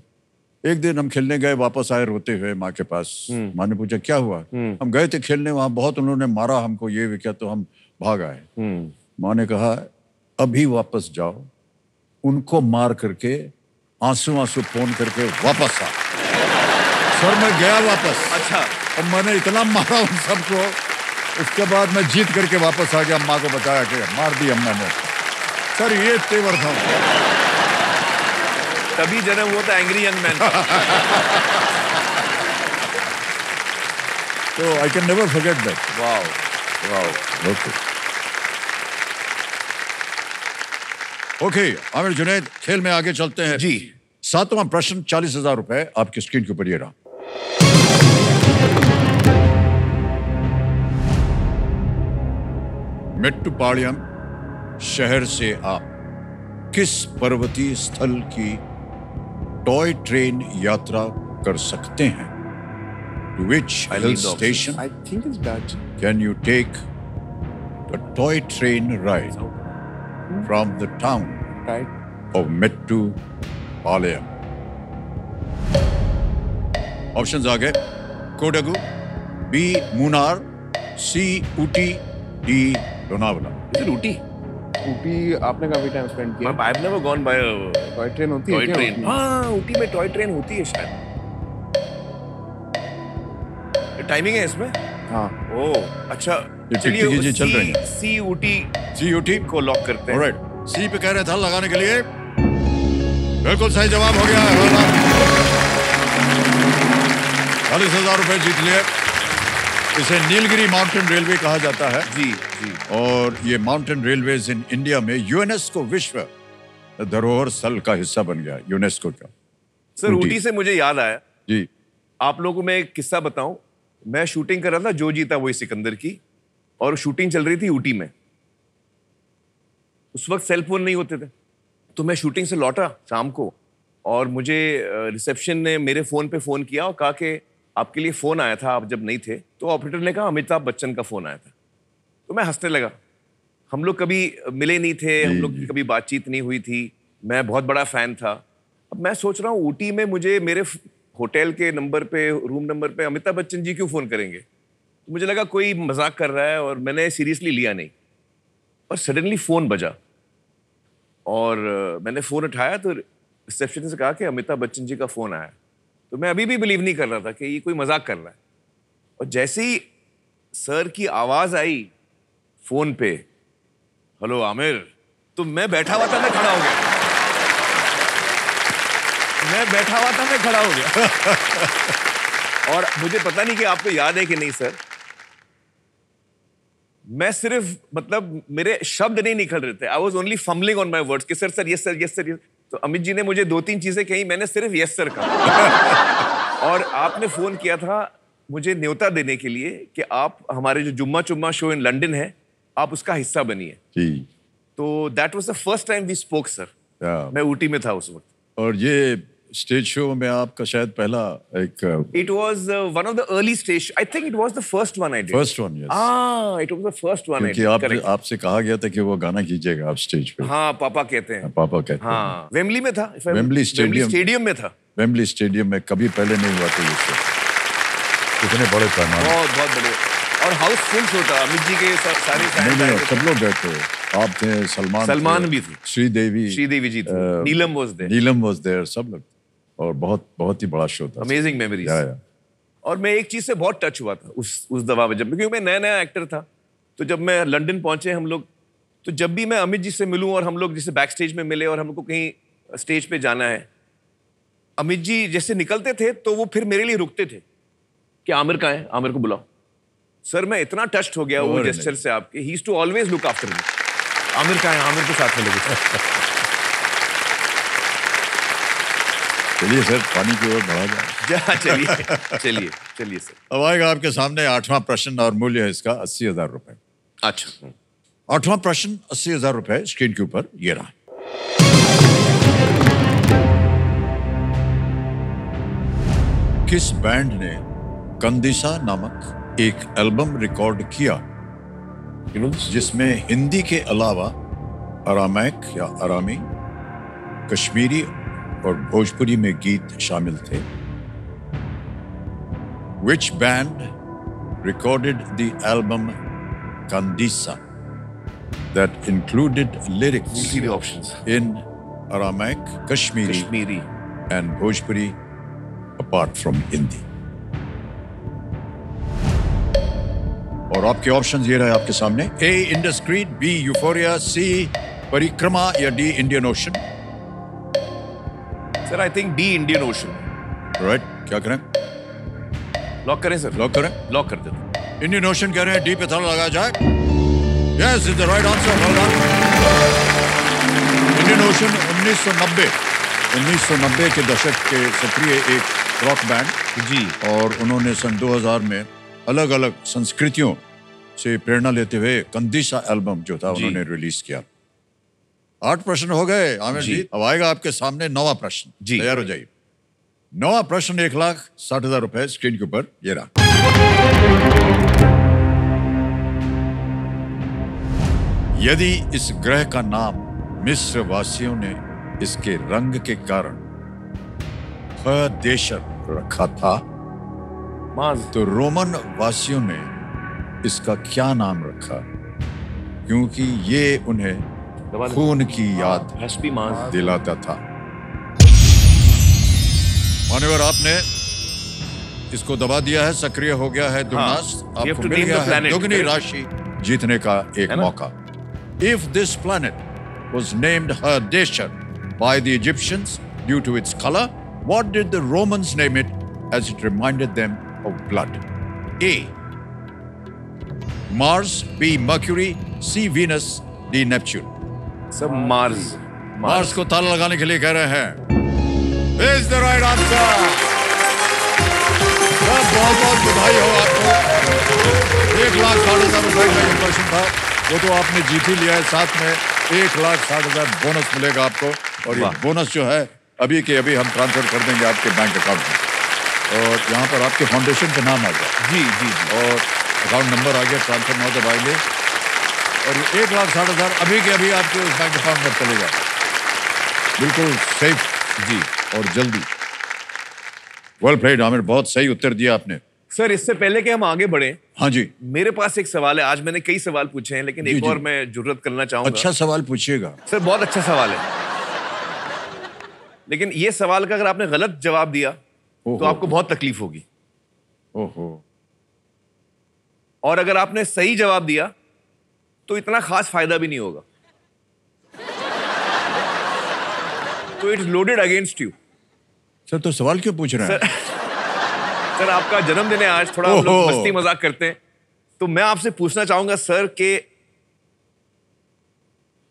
एक दिन हम खेलने गए, वापस आए रोते हुए माँ के पास। माँ ने पूछा क्या हुआ? हम गए थे खेलने, वहाँ बहुत उन्होंने मारा हमको, ये भी क्या। तो हम भाग आए। माँ ने कहा अभी वापस जाओ, उनको मार करके आंसू आंसू फोन करके वापस आ। सर मैं गया वापस। अच्छा। और मैंने इतना मारा उन सबको, उसके बाद मैं जीत करके वापस आ गया। माँ को बताया कि मार दी अम्मा ने। सर ये तेवर था। तभी जन्म हुआ था angry young man. So I can never forget that. Wow, wow. Okay. Okay, Aamir Junaid, खेल में आगे चलते हैं। जी। 7वां प्रश्न 40,000 रुपए आपकी स्क्रीन के ऊपर ये रहा। मेट्टुपालयम शहर से आप किस पर्वतीय स्थल की टॉय ट्रेन यात्रा कर सकते हैं? To which hill station I think it's that. can you take the toy train ride from the town of Mettupalayam? Options आ गए: Kodagu, B Munnar, C Ooty, D Lonavala. Is it Ooty? Ooty आपने काफी टाइम स्पेंड किया। I've never gone by a toy train होती है toy क्या? train. हाँ, ऊटी में toy train होती है शायद। टाइमिंग है इसमें? हाँ। ओह, अच्छा। ये टिकटिकी जी चल रही है। सी ऊटी को लॉक करते हैं। Alright, C पे कह रहे थे लगाने के लिए। बिल्कुल सही जवाब हो गया है। 40,000 रुपए जीत लिए। इसे नीलगिरी माउंटेन रेलवे कहा जाता है। जी जी। और ये माउंटेन रेलवेज इन इंडिया में यूनेस्को विश्व धरोहर स्थल का हिस्सा बन गया, यूनेस्को का। सर ऊटी से मुझे याद आया जी, आप लोगों को मैं एक किस्सा बताऊं। मैं शूटिंग कर रहा था जो जीता वही सिकंदर की, और शूटिंग चल रही थी ऊटी में। उस वक्त सेल फोन नहीं होते थे, तो मैं शूटिंग से लौटा शाम को, और मुझे रिसेप्शन ने मेरे फोन पे फोन किया और कहा कि आपके लिए फोन आया था, आप जब नहीं थे। तो ऑपरेटर ने कहा अमिताभ बच्चन का फोन आया था। तो मैं हंसने लगा। हम लोग कभी मिले नहीं थे, हम लोग की कभी बातचीत नहीं हुई थी। मैं बहुत बड़ा फैन था। अब मैं सोच रहा हूँ ऊटी में मुझे मेरे होटल के नंबर पे, रूम नंबर पे अमिताभ बच्चन जी क्यों फोन करेंगे। तो मुझे लगा कोई मजाक कर रहा है, और मैंने सीरियसली लिया नहीं। और सडनली फोन बजा, और मैंने फोन उठाया तो रिसेप्शन से कहा कि अमिताभ बच्चन जी का फोन आया। तो मैं अभी भी बिलीव नहीं कर रहा था कि ये कोई मजाक कर रहा है। और जैसे ही सर की आवाज आई फोन पे, हेलो आमिर, तो मैं बैठा हुआ था, मैं खड़ा हो गया। और मुझे पता नहीं कि आपको याद है कि नहीं सर, मैं सिर्फ मतलब मेरे शब्द नहीं निकल रहे थे। I was only fumbling on my words कि sir sir yes sir yes sir. तो अमित जी ने मुझे 2-3 चीजें कही, मैंने सिर्फ यस सर कहा। और आपने फोन किया था मुझे न्योता देने के लिए कि आप हमारे जो जुम्मा चुम्मा शो इन लंदन है, आप उसका हिस्सा बनिए। तो that was the first time we spoke sir. मैं ऊटी में था उस वक्त। और ये स्टेज शो में आपका शायद पहला एक It was one of the early stage. I think it was the first one I did. First one, yes. It was the first one I did. क्योंकि आपसे कहा गया था कि वो गाना कीजिएगा आप स्टेज पे। हाँ, पापा कहते हैं। पापा कहते हैं। हाँ, वेम्बली में था। वेम्बली स्टेडियम में था। वेम्बली स्टेडियम में कभी पहले नहीं हुआ था ये। कितने बड़े पैमाने। बहुत बड़े। और हाउस फुल शो था। अमित जी के सारे फैन नहीं, सब लोग गए थे। आप थे, सलमान भी थी, श्रीदेवी जी थी, नीलम वाज देयर, सब लोग। और बहुत ही बड़ा शो था। Amazing memories. और मैं एक चीज से बहुत टच हुआ था उस दफा में, जब क्योंकि मैं नया एक्टर था। तो जब मैं लंदन पहुंचे हम लोग, तो जब भी मैं अमित जी से मिलूं और हम लोग जैसे बैक स्टेज में मिले और हमको कहीं स्टेज पे जाना है, अमित जी जैसे निकलते थे तो वो फिर मेरे लिए रुकते थे कि आमिर कहाँ है, आमिर को बुलाओ। सर मैं इतना टच्ड हो गया वो जेस्चर से आपके। He used to always look after me. Aamir कहाँ है, आमिर को साथ में लेके। चलिए सर, पानी की ओर बढ़ा जाए। चलिए सर। अब आएगा आपके सामने 8वां प्रश्न और मूल्य है इसका 80,000 रुपए। अच्छा। 8वां प्रश्न 80,000 रुपए स्क्रीन के ऊपर ये रहा। किस बैंड ने कंदिसा नामक एक एल्बम रिकॉर्ड किया जिसमें हिंदी के अलावा अरामैक या अरामी, कश्मीरी और भोजपुरी में गीत शामिल थे? Which band recorded the album Kandisa that included lyrics We'll see the options. in Aramaic, Kashmiri, and Bhojpuri, apart from Hindi. और आपके ऑप्शंस ये रहे आपके सामने: A. Indiscreet, B. Euphoria, C. परिक्रमा या D. Indian Ocean. Sir I think D Indian ocean. Right, क्या करें? लॉक करें सर? लॉक करें? लॉक कर दें। इंडियन ओशन कह रहे हैं, डी पे ताला लगाया जाए। Yes, is the right answer. Well done. Indian ocean 1990 के दशक के सक्रिय एक रॉक बैंड जी, और उन्होंने सन 2000 में अलग अलग संस्कृतियों से प्रेरणा लेते हुए कंदिशा एल्बम जो था उन्होंने रिलीज किया। 8 प्रश्न हो गए आमिर जी। अब आएगा आपके सामने 9वां प्रश्न। जी, तैयार हो जाइए। 9वां प्रश्न 1,60,000 रुपए स्क्रीन के ऊपर ये रहा। यदि इस ग्रह का नाम मिस्र वासियों ने इसके रंग के कारण हदेशर रखा था, तो रोमन वासियों ने इसका क्या नाम रखा, क्योंकि ये उन्हें खून की याद दिलाता था। मान्यवर, आपने इसको दबा दिया है, सक्रिय हो गया है दुर्नास। आपको मिल गया है दुगनी राशि जीतने का एक मौका। If this planet was named Hadeshar by the Egyptians due to its color, what did the Romans name it as it reminded them of blood? A. Mars, B. Mercury, C. Venus, D. Neptune. सब Mars. Mars को ताला लगाने के लिए कह रहे हैं। Is the right answer. बहुत बहुत बधाई हो आपको। 1,60,000 रुपए का ये क्वेश्चन था, वो तो आपने जीत ही लिया है। साथ में 1,60,000 बोनस मिलेगा आपको, और ये बोनस जो है अभी के अभी हम ट्रांसफर कर देंगे आपके बैंक अकाउंट में। और यहाँ पर आपके फाउंडेशन का नाम आ गया। जी जी जी। और अकाउंट नंबर आ गया, ट्रांसफर नाउ दबाएंगे और 1,60,000 अभी के अभी आपके उस बैंक अकाउंट में चलेगा, बिल्कुल सेफ जी और जल्दी। वेल प्लेड आमिर, बहुत सही उत्तर दिया आपने। सर, इससे पहले कि हम आगे बढ़े, हाँ जी, मेरे पास एक सवाल है। आज मैंने कई सवाल पूछे हैं, लेकिन एक और मैं जुर्रत करना चाहूंगा। अच्छा सवाल पूछिएगा सर, बहुत अच्छा सवाल है, लेकिन ये सवाल का अगर आपने गलत जवाब दिया तो आपको बहुत तकलीफ होगी। ओहो। और अगर आपने सही जवाब दिया तो इतना खास फायदा भी नहीं होगा। तो it's loaded against you. Sir, तो सवाल क्यों पूछ रहे हैं? सर, आपका जन्मदिन है आज, थोड़ा हम लोग मस्ती मजाक करते हैं, तो मैं आपसे पूछना चाहूंगा सर कि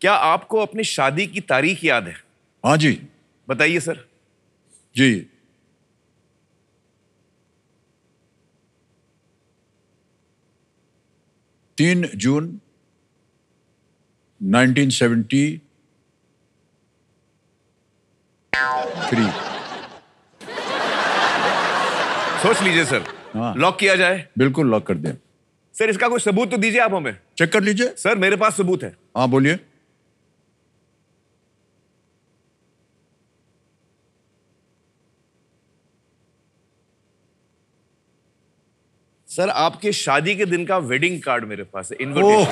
क्या आपको अपनी शादी की तारीख याद है? हाँ जी। बताइए सर। जी, 3 जून 1973। सोच लीजिए सर। हाँ। लॉक किया जाए? बिल्कुल लॉक कर दें। सर, इसका कोई सबूत तो दीजिए आप हमें। चेक कर लीजिए। सर, मेरे पास सबूत है। हाँ, बोलिए। सर, आपके शादी के दिन का वेडिंग कार्ड मेरे पास है, इनविटेशन।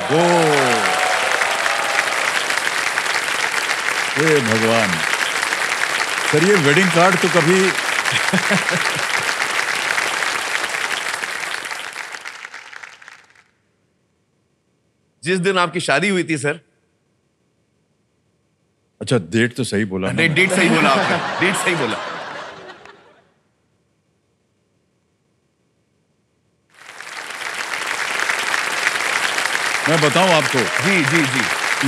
हे भगवान, सर ये वेडिंग कार्ड तो कभी जिस दिन आपकी शादी हुई थी सर। अच्छा, डेट तो सही बोला। डेट सही बोला आपने, डेट सही बोला। मैं बताऊं आपको। जी जी जी।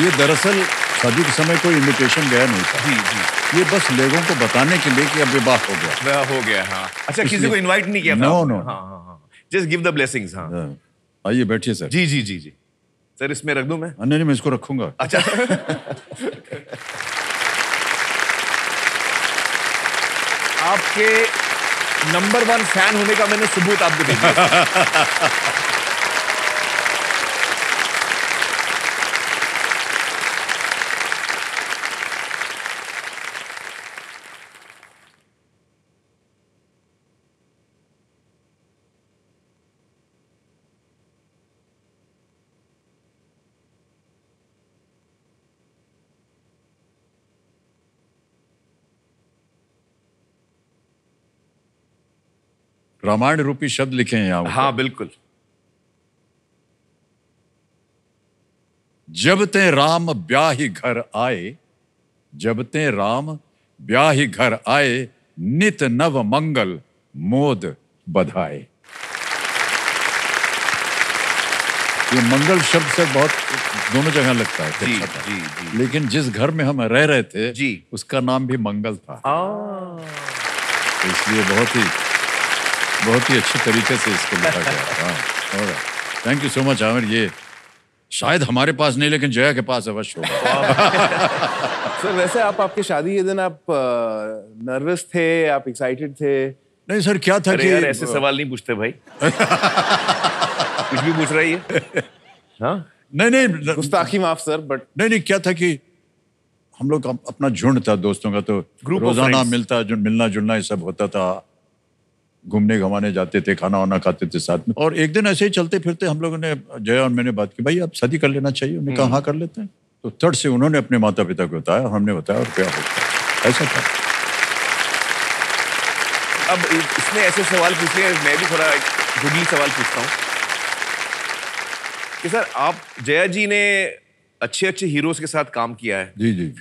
ये दरअसल शादी के समय कोई इनविटेशन गया नहीं था। जी जी। ये बस लोगों को बताने के लिए कि अब विवाह हो गया। विवाह हो गया, हाँ। अच्छा, किसी को इनवाइट नहीं किया था? No no. हाँ हाँ हाँ। Just give the blessings. हाँ। आइए बैठिए सर। जी जी जी जी। सर, इसमें रख दूं मैं? नहीं, मैं इसको रखूंगा। अच्छा। आपके नंबर 1 फैन होने का मैंने सबूत आपको दे दिया। रामायण रूपी शब्द लिखे हैं यहाँ। हाँ बिल्कुल। जब ते राम ब्याही घर आए, जब ते राम ब्याही घर आए, नित नव मंगल मोद बधाए। ये मंगल शब्द से बहुत दोनों जगह लगता है। जी, जी, जी। लेकिन जिस घर में हम रह रहे थे जी, उसका नाम भी मंगल था। तो इसलिए बहुत ही अच्छे तरीके से इसको लिखा गया। Thank you so much Aamir. ये शायद हमारे पास नहीं, लेकिन जया के पास अवश्य होगा। सर वैसे आपके शादी के दिन आप नर्वस थे, आप एक्साइटेड थे? नहीं सर, क्या था कि यार ऐसे सवाल नहीं पूछते भाई। कुछ भी पूछ रही है। हाँ नहीं गुस्ताखी माफ सर, बट नहीं क्या था कि हम लोग अपना झुंड था दोस्तों का, तो रोजाना मिलना जुलना ये सब होता था। घूमने घमाने जाते थे, खाना वाना खाते थे साथ में। और एक दिन ऐसे ही चलते फिरते हम लोगों ने, जया और मैंने बात की, भाई आप शादी कर लेना चाहिए। उन्होंने कहा हाँ कर लेते हैं। तो तट से उन्होंने अपने माता पिता को बताया, हमने बताया और क्या होता ऐसा था। अब इसने ऐसे सवाल पूछ लिए, मैं भी थोड़ा गुगली सवाल पूछता हूँ कि सर आप, जया जी ने अच्छे अच्छे हीरोज के साथ काम किया है। जी जी।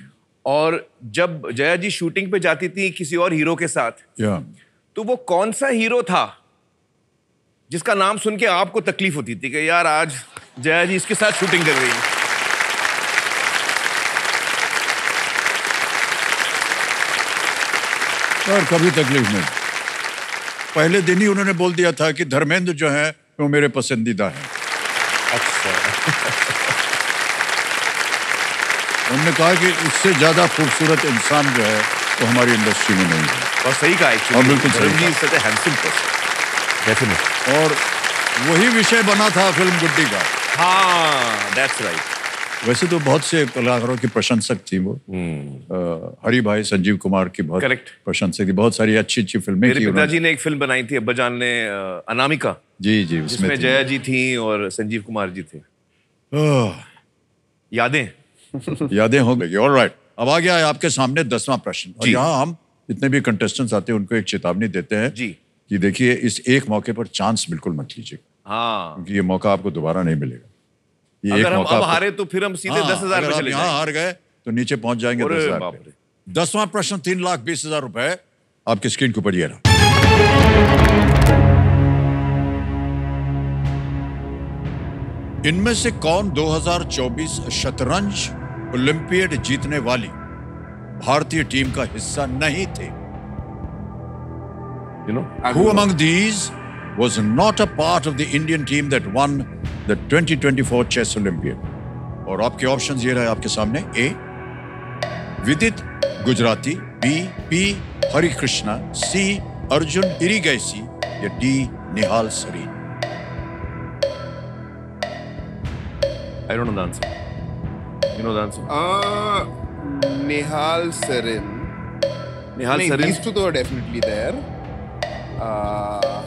और जब जया जी शूटिंग पे जाती थी किसी और हीरो के साथ, तो वो कौन सा हीरो था जिसका नाम सुन के आपको तकलीफ होती थी कि यार आज जया जी इसके साथ शूटिंग कर रही है? और कभी तकलीफ नहीं। पहले दिन ही उन्होंने बोल दिया था कि धर्मेंद्र जो है वो मेरे पसंदीदा है। अच्छा। उन्होंने कहा कि इससे ज्यादा खूबसूरत इंसान जो है वो हमारी इंडस्ट्री में नहीं है। और सही कहा एक्चुअली। बिल्कुल सही। और वही विषय बना था फिल्म गुड्डी का। हाँ दैट्स राइट। वैसे तो बहुत से कलाकारों की प्रशंसक थी वो। हरि भाई संजीव कुमार की बहुत प्रशंसक थी। बहुत सारी अच्छी अच्छी फिल्में की। मेरे पिताजी ने एक फिल्म बनाई थी अब्बाजान ने, अनामिका। जी जी। जिसमें जया जी थी और संजीव कुमार जी थे। यादें यादें हो गई। ऑलराइट, अब आ गया है आपके सामने 10वां प्रश्न। और यहाँ हम जितने भी कंटेस्टेंट्स आते हैं उनको एक चेतावनी देते हैं जी कि देखिए इस एक मौके पर चांस बिल्कुल मत लीजिए। हाँ, क्योंकि ये मौका आपको दोबारा नहीं मिलेगा। ये अगर हम अब हारे तो फिर हम सीधे 10,000 पे चले जाएंगे। हार गए तो नीचे पहुंच जाएंगे 10,000 पे। 10वां प्रश्न 3,20,000 रुपए आपकी स्क्रीन के ऊपर ये रहा। इनमें से कौन 2024 शतरंज ओलंपियाड जीतने वाली भारतीय टीम का हिस्सा नहीं थे? Who among these was not a part of the Indian team that won the 2024 Chess Olympiad? और आपके ऑप्शंस ये रहे आपके सामने। A Vidit Gujrathi, B P Harikrishna, C Arjun Erigaisi या D Nihal Sarin. I don't know the answer. You know the answer? Nihal Sarin. Nihal Sarin. These two were definitely there.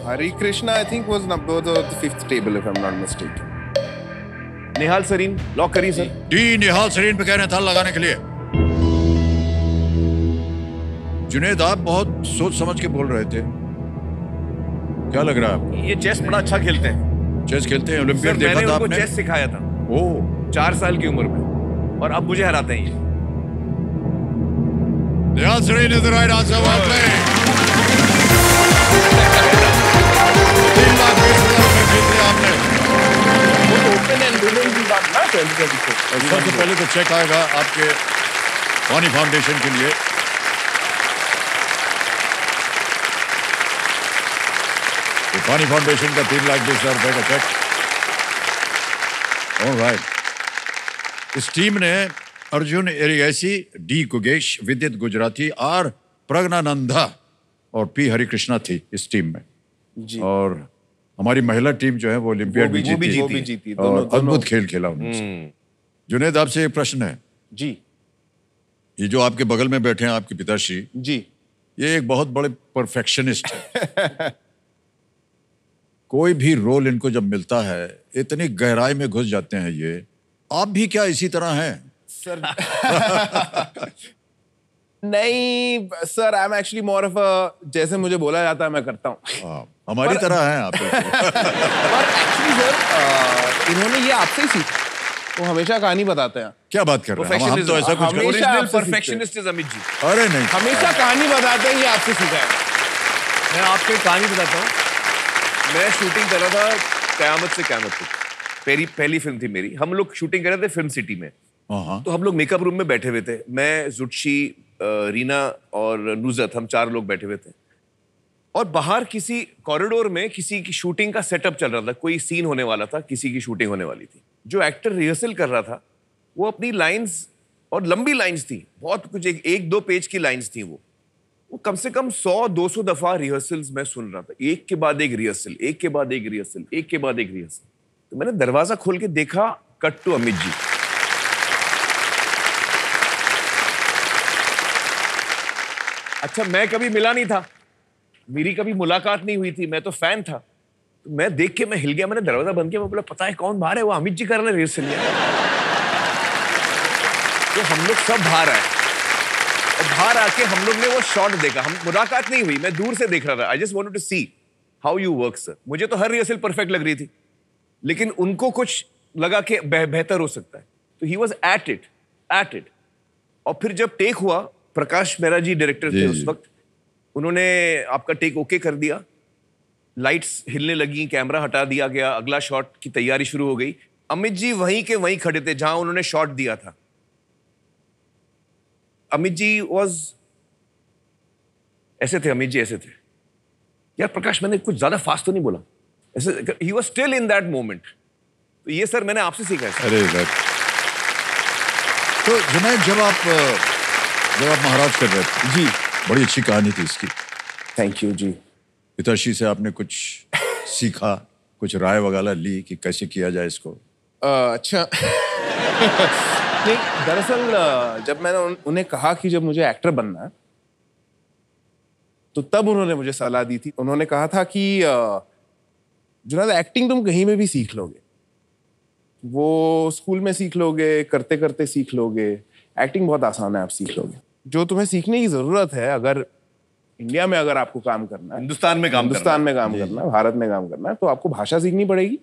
Hari Krishna, I think, was number the 5th table, if I'm not mistaken. Nihal Sarin lock करिए sir. D Nihal Sarin पे कह रहे हैं था लगाने के लिए। जुनेद, आप बहुत सोच समझ के बोल रहे थे। क्या लग रहा है आपको? ये चेस बड़ा अच्छा खेलते हैं। चेस खेलते हैं, ओलंपियाड देखा था आपने? चेस सिखाया था। ओह, 4 साल की उम्र में, और अब मुझे हराते हैं ये। Nihal Sarin is the right answer. Well played. 3,20,000 रुपए जीत लिया आपने। और सबसे पहले तो चेक आएगा आपके वानी फाउंडेशन के लिए। वानी फाउंडेशन का 3,20,000 रुपए का चेक। ऑलराइट, इस टीम ने अर्जुन एरियासी, डी गुगेश, विदित गुजराती, आर प्रज्ञानंदा और पी हरिकृष्णा थी इस टीम में जी। और हमारी महिला टीम जो है वो ओलंपियाड भी जीती और अद्भुत खेल खेला उन्होंने। जुनेद, आपसे एक प्रश्न है जी। ये जो आपके बगल में बैठे हैं आपके पिताश्री जी, ये एक बहुत बड़े परफेक्शनिस्ट है। कोई भी रोल इनको जब मिलता है इतनी गहराई में घुस जाते हैं ये। आप भी क्या इसी तरह हैं? सर नहीं sir, I am actually more of a, जैसे मुझे बोला जाता है मैं करता हूँ। हमारी तरह है आप। पर एक्चुअली सर इन्होंने ये आपसे ही सीखा। वो हमेशा कहानी बताते हैं। क्या बात कर रहे हैं? हम तो ऐसा कुछ original perfectionist is Amit ji. अरे नहीं, हमेशा कहानी बताते हैं, ये आपसे सीखा है। मैं आपको एक कहानी बताता हूँ। मैं शूटिंग कर रहा था कयामत से कयामत तक, पहली फिल्म थी मेरी। हम लोग शूटिंग कर रहे थे फिल्म सिटी में। तो हम लोग मेकअप रूम में बैठे हुए थे, मैं, जुटशी, रीना और नुजरत, हम 4 लोग बैठे हुए थे। और बाहर किसी कॉरिडोर में किसी की शूटिंग का सेटअप चल रहा था, कोई सीन होने वाला था, किसी की शूटिंग होने वाली थी। जो एक्टर रिहर्सल कर रहा था वो अपनी लाइंस, और लंबी लाइंस थी, बहुत कुछ, 1-2 पेज की लाइंस थी। वो कम से कम 100-200 दफा रिहर्सल्स मैं सुन रहा था, एक के बाद एक रिहर्सल, एक के बाद एक रिहर्सल, एक के बाद एक रिहर्सल। तो मैंने दरवाजा खोल के देखा, कट टू अमित जी। अच्छा, मैं कभी मिला नहीं था, मेरी कभी मुलाकात नहीं हुई थी, मैं तो फैन था। तो मैं देख के मैं हिल गया, मैंने दरवाजा बंद किया, मैं बोला पता है कौन बाहर है? वो अमित जी कर रहे हैं रिहर्सल। तो हम लोग सब बाहर आए, और बाहर आके हम लोग ने वो शॉट देखा। हम मुलाकात नहीं हुई, मैं दूर से देख रहा था। I just wanted to see how you work sir. मुझे तो हर रिहर्सल परफेक्ट लग रही थी, लेकिन उनको कुछ लगा कि बेहतर हो सकता है। तो ही वॉज एट इट। और फिर जब टेक हुआ, प्रकाश मेहरा जी डायरेक्टर थे उस वक्त, उन्होंने आपका टेक ओके कर दिया, लाइट्स हिलने लगी, कैमरा हटा दिया गया, अगला शॉट की तैयारी शुरू हो गई। अमित जी वहीं के वहीं खड़े थे जहां उन्होंने शॉट दिया था। अमित जी ऐसे थे, अमित जी ऐसे थे। यार प्रकाश, मैंने कुछ ज्यादा फास्ट तो नहीं बोला? ऐसे he was still in that moment. तो ये सर मैंने आपसे सीखा है। अरे तो जुनैद, जब आप महाराज कर रहे थे जी, बड़ी अच्छी कहानी थी इसकी। थैंक यू जी। पिताश्री से आपने कुछ सीखा, कुछ राय वगैरह ली कि कैसे किया जाए इसको? अच्छा नहीं, दरअसल जब मैंने उन्हें कहा कि जब मुझे एक्टर बनना है, तो तब उन्होंने मुझे सलाह दी थी। उन्होंने कहा था कि जुनैद, एक्टिंग तुम कहीं में भी सीख लोगे, वो स्कूल में सीख लोगे, करते करते सीख लोगे। एक्टिंग बहुत आसान है, आप सीख लोगे। जो तुम्हें सीखने की जरूरत है, अगर इंडिया में अगर आपको काम करना है, हिंदुस्तान में काम करना है, भारत में काम करना है, तो आपको भाषा सीखनी पड़ेगी,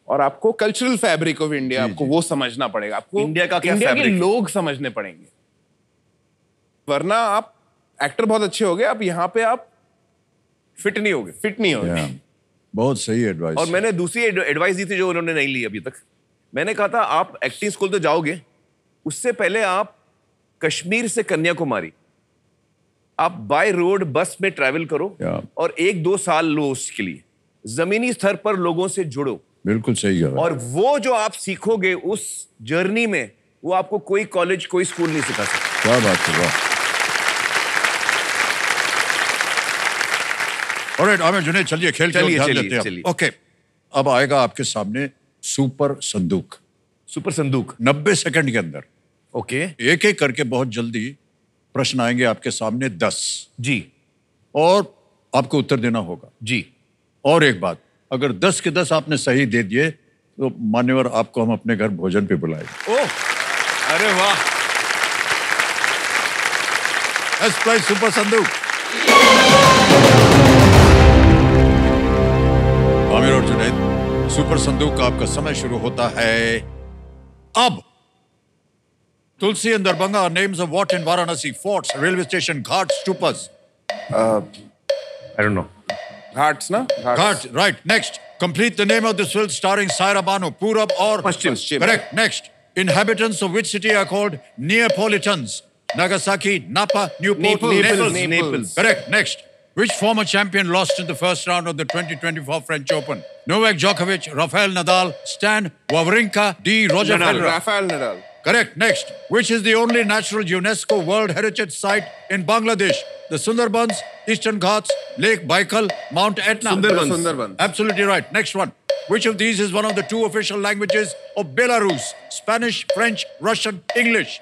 और आपको कल्चरल फैब्रिक ऑफ इंडिया आपको वो समझना पड़ेगा। आपको इंडिया का क्या इंडिया के फैब्रिक, लोग समझने पड़ेंगे। वरना आप एक्टर बहुत अच्छे हो गए, आप यहाँ पे आप फिट नहीं होगे। बहुत सही एडवाइस। और मैंने दूसरी एडवाइस दी थी जो उन्होंने नहीं ली अभी तक। मैंने कहा था आप एक्टिंग स्कूल तो जाओगे, उससे पहले आप कश्मीर से कन्याकुमारी आप बाय रोड बस में ट्रैवल करो, और 1-2 साल लो उसके लिए, जमीनी स्तर पर लोगों से जुड़ो। बिल्कुल सही है। और वो जो आप सीखोगे उस जर्नी में, वो आपको कोई कॉलेज, कोई स्कूल नहीं सिखा सकता। क्या बात है, वाह। ऑलराइट आमिर, जुनैद, चलिए खेल लेते हैं। ओके, अब आएगा आपके सामने सुपर संदूक। 90 सेकंड के अंदर ओके, एक एक करके बहुत जल्दी प्रश्न आएंगे आपके सामने, 10 जी, और आपको उत्तर देना होगा जी। और एक बात, अगर 10 के 10 आपने सही दे दिए तो मान्यवर आपको हम अपने घर भोजन पे बुलाएंगे। ओह, अरे वाह। लेट्स प्ले सुपर संदूक। आमिर और जुनैद, सुपर संदूक का आपका समय शुरू होता है अब। Tulsi and Darbhanga are names of what in Varanasi? Forts, railway station, ghats, stupas. I don't know. Ghats, na? Ghats, right. Next, complete the name of this film starring Saira Banu. Purab or Paschim. Correct. Next, inhabitants of which city are called Neapolitans? Nagasaki, Napa, Newport, Naples. Correct. Next, which former champion lost in the first round of the 2024 French Open? Novak Djokovic, Rafael Nadal, Stan Wawrinka, Roger Federer. Rafael Nadal. Correct. Next, which is the only natural UNESCO World Heritage Site in Bangladesh? The Sundarbans, Eastern Ghats, Lake Baikal, Mount Etna. Sundarbans. Absolutely right. Next one. Which of these is one of the 2 official languages of Belarus? Spanish, French, Russian, English.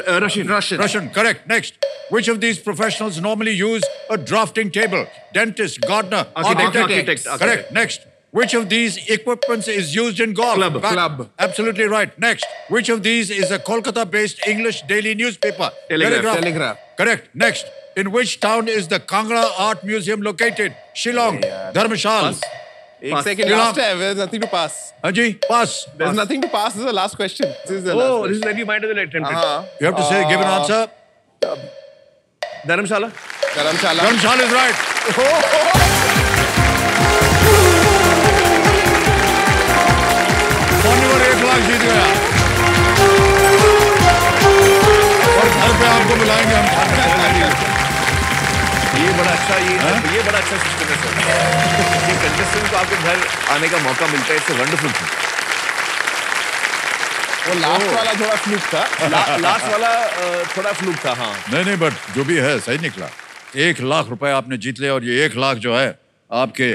Russian. Correct. Next. Which of these professionals normally use a drafting table? Dentist, gardener, architect. Correct. Next. Which of these equipments is used in golf? Club. Absolutely right. Next. Which of these is a Kolkata-based English daily newspaper? Telegraph. Correct. Next. In which town is the Kangra Art Museum located? Shillong. Dharmshal. एक second last है, there's nothing to pass. हाँ जी, pass. There's nothing to pass. This is the last question. This is the last question. This is when you might have attempted. You have to say, give an answer. Dharamshala. Dharamshala is right. Forever 1 lakh जीत गया। और घर पे आपको मिलाएंगे हम खाने। ये बड़ा अच्छा सिस्टम है सर। ये कंटेस्टेंट को आपके घर आने का मौका मिलता है, इससे वंडरफुल था। वो लास्ट वाला थोड़ा फ्लूक था। लास्ट वाला थोड़ा फ्लूक था, हाँ। नहीं, बट जो भी है सही निकला। 1 लाख रुपए आपने जीत लिया और ये 1 लाख जो है आपके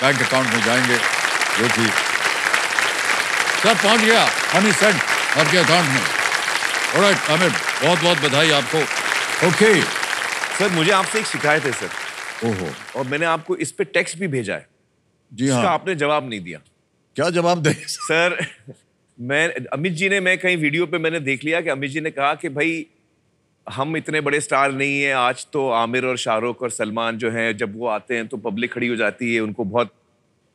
बैंक अकाउंट में जाएंगे, जो कि सर पहुंच गया मनी सेंट आपके अकाउंट में। ऑलराइट अमित, बहुत बहुत बधाई आपको। ओके सर, मुझे आपसे एक शिकायत है सर। ओहो। और मैंने आपको इस पे टेक्स्ट भी भेजा है। जी हाँ। इसका आपने जवाब नहीं दिया। क्या जवाब दें सर? अमित जी ने, मैं कहीं वीडियो पे मैंने देख लिया कि अमित जी ने कहा कि भाई हम इतने बड़े स्टार नहीं है, आज तो आमिर और शाहरुख और सलमान जो हैं जब वो आते हैं तो पब्लिक खड़ी हो जाती है, उनको बहुत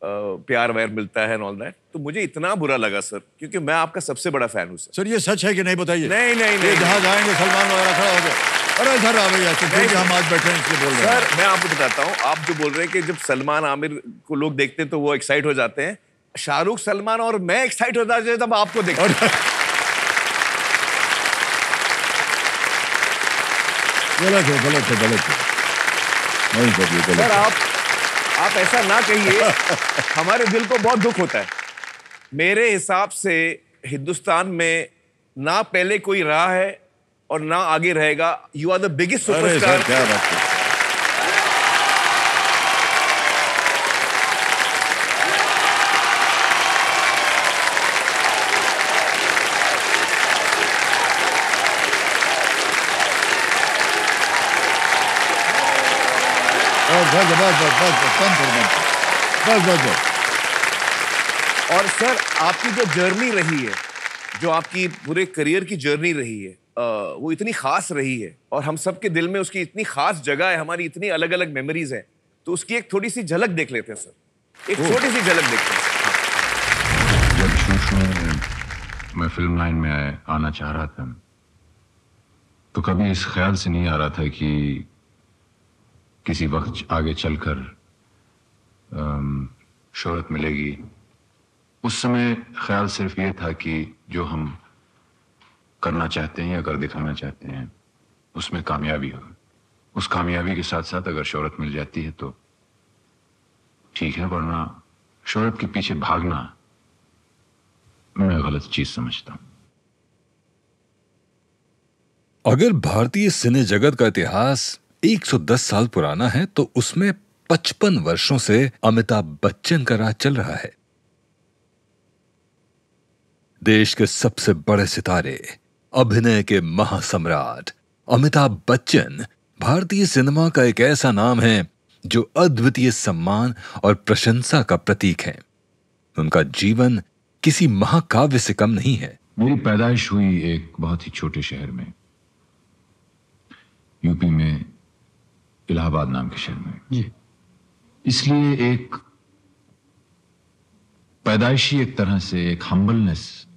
प्यार व्यार मिलता है एंड ऑल दैट। तो मुझे इतना बुरा लगा सर, क्योंकि मैं आपका सबसे बड़ा फैन हूँ सर। सर ये सच है कि नहीं बताइए? नहीं। जहाँ जाएंगे सलमान वगैरह खड़ा हो गया, अरे इधर आ भैया, क्योंकि हम आज बैठे हैं इसलिए बोल रहे हैं। सर मैं आपको बताता हूँ, आप जो बोल रहे हैं कि जब सलमान आमिर को लोग देखते हैं तो वो एक्साइट हो जाते हैं, शाहरुख सलमान और मैं एक्साइट हो जाते हैं तब आपको देखते हैं। गलत है। नहीं सर आप ऐसा ना कहिए, हमारे दिल को बहुत दुख होता है। मेरे हिसाब से हिंदुस्तान में ना पहले कोई रहा है और ना आगे रहेगा। You are the biggest superstar. क्या बात है। बस। और सर आपकी जो जर्नी रही है, जो आपकी पूरे करियर की जर्नी रही है, वो इतनी खास रही है और हम सब के दिल में उसकी इतनी खास जगह है, हमारी इतनी अलग अलग मेमोरीज हैं। तो उसकी एक थोड़ी सी झलक देख लेते हैं सर, एक छोटी सी झलक देखते हैं। जब शुरू में मैं फिल्म लाइन में आना चाह रहा था तो कभी इस ख्याल से नहीं आ रहा था कि किसी वक्त आगे चलकर शोहरत मिलेगी। उस समय ख्याल सिर्फ ये था कि जो हम करना चाहते हैं या कर दिखाना चाहते हैं उसमें कामयाबी हो। उस कामयाबी के साथ साथ अगर शोहरत मिल जाती है तो ठीक है, वरना शोहरत के पीछे भागना मैं गलत चीज समझता हूं। अगर भारतीय सिने जगत का इतिहास 110 साल पुराना है तो उसमें 55 वर्षों से अमिताभ बच्चन का राज चल रहा है। देश के सबसे बड़े सितारे, अभिनय के महासम्राट अमिताभ बच्चन भारतीय सिनेमा का एक ऐसा नाम है जो अद्वितीय सम्मान और प्रशंसा का प्रतीक है। उनका जीवन किसी महाकाव्य से कम नहीं है। मेरी पैदाइश हुई एक बहुत ही छोटे शहर में, यूपी में इलाहाबाद नाम के शहर में जी। इसलिए एक पैदाइशी एक तरह से एक हम्बलनेस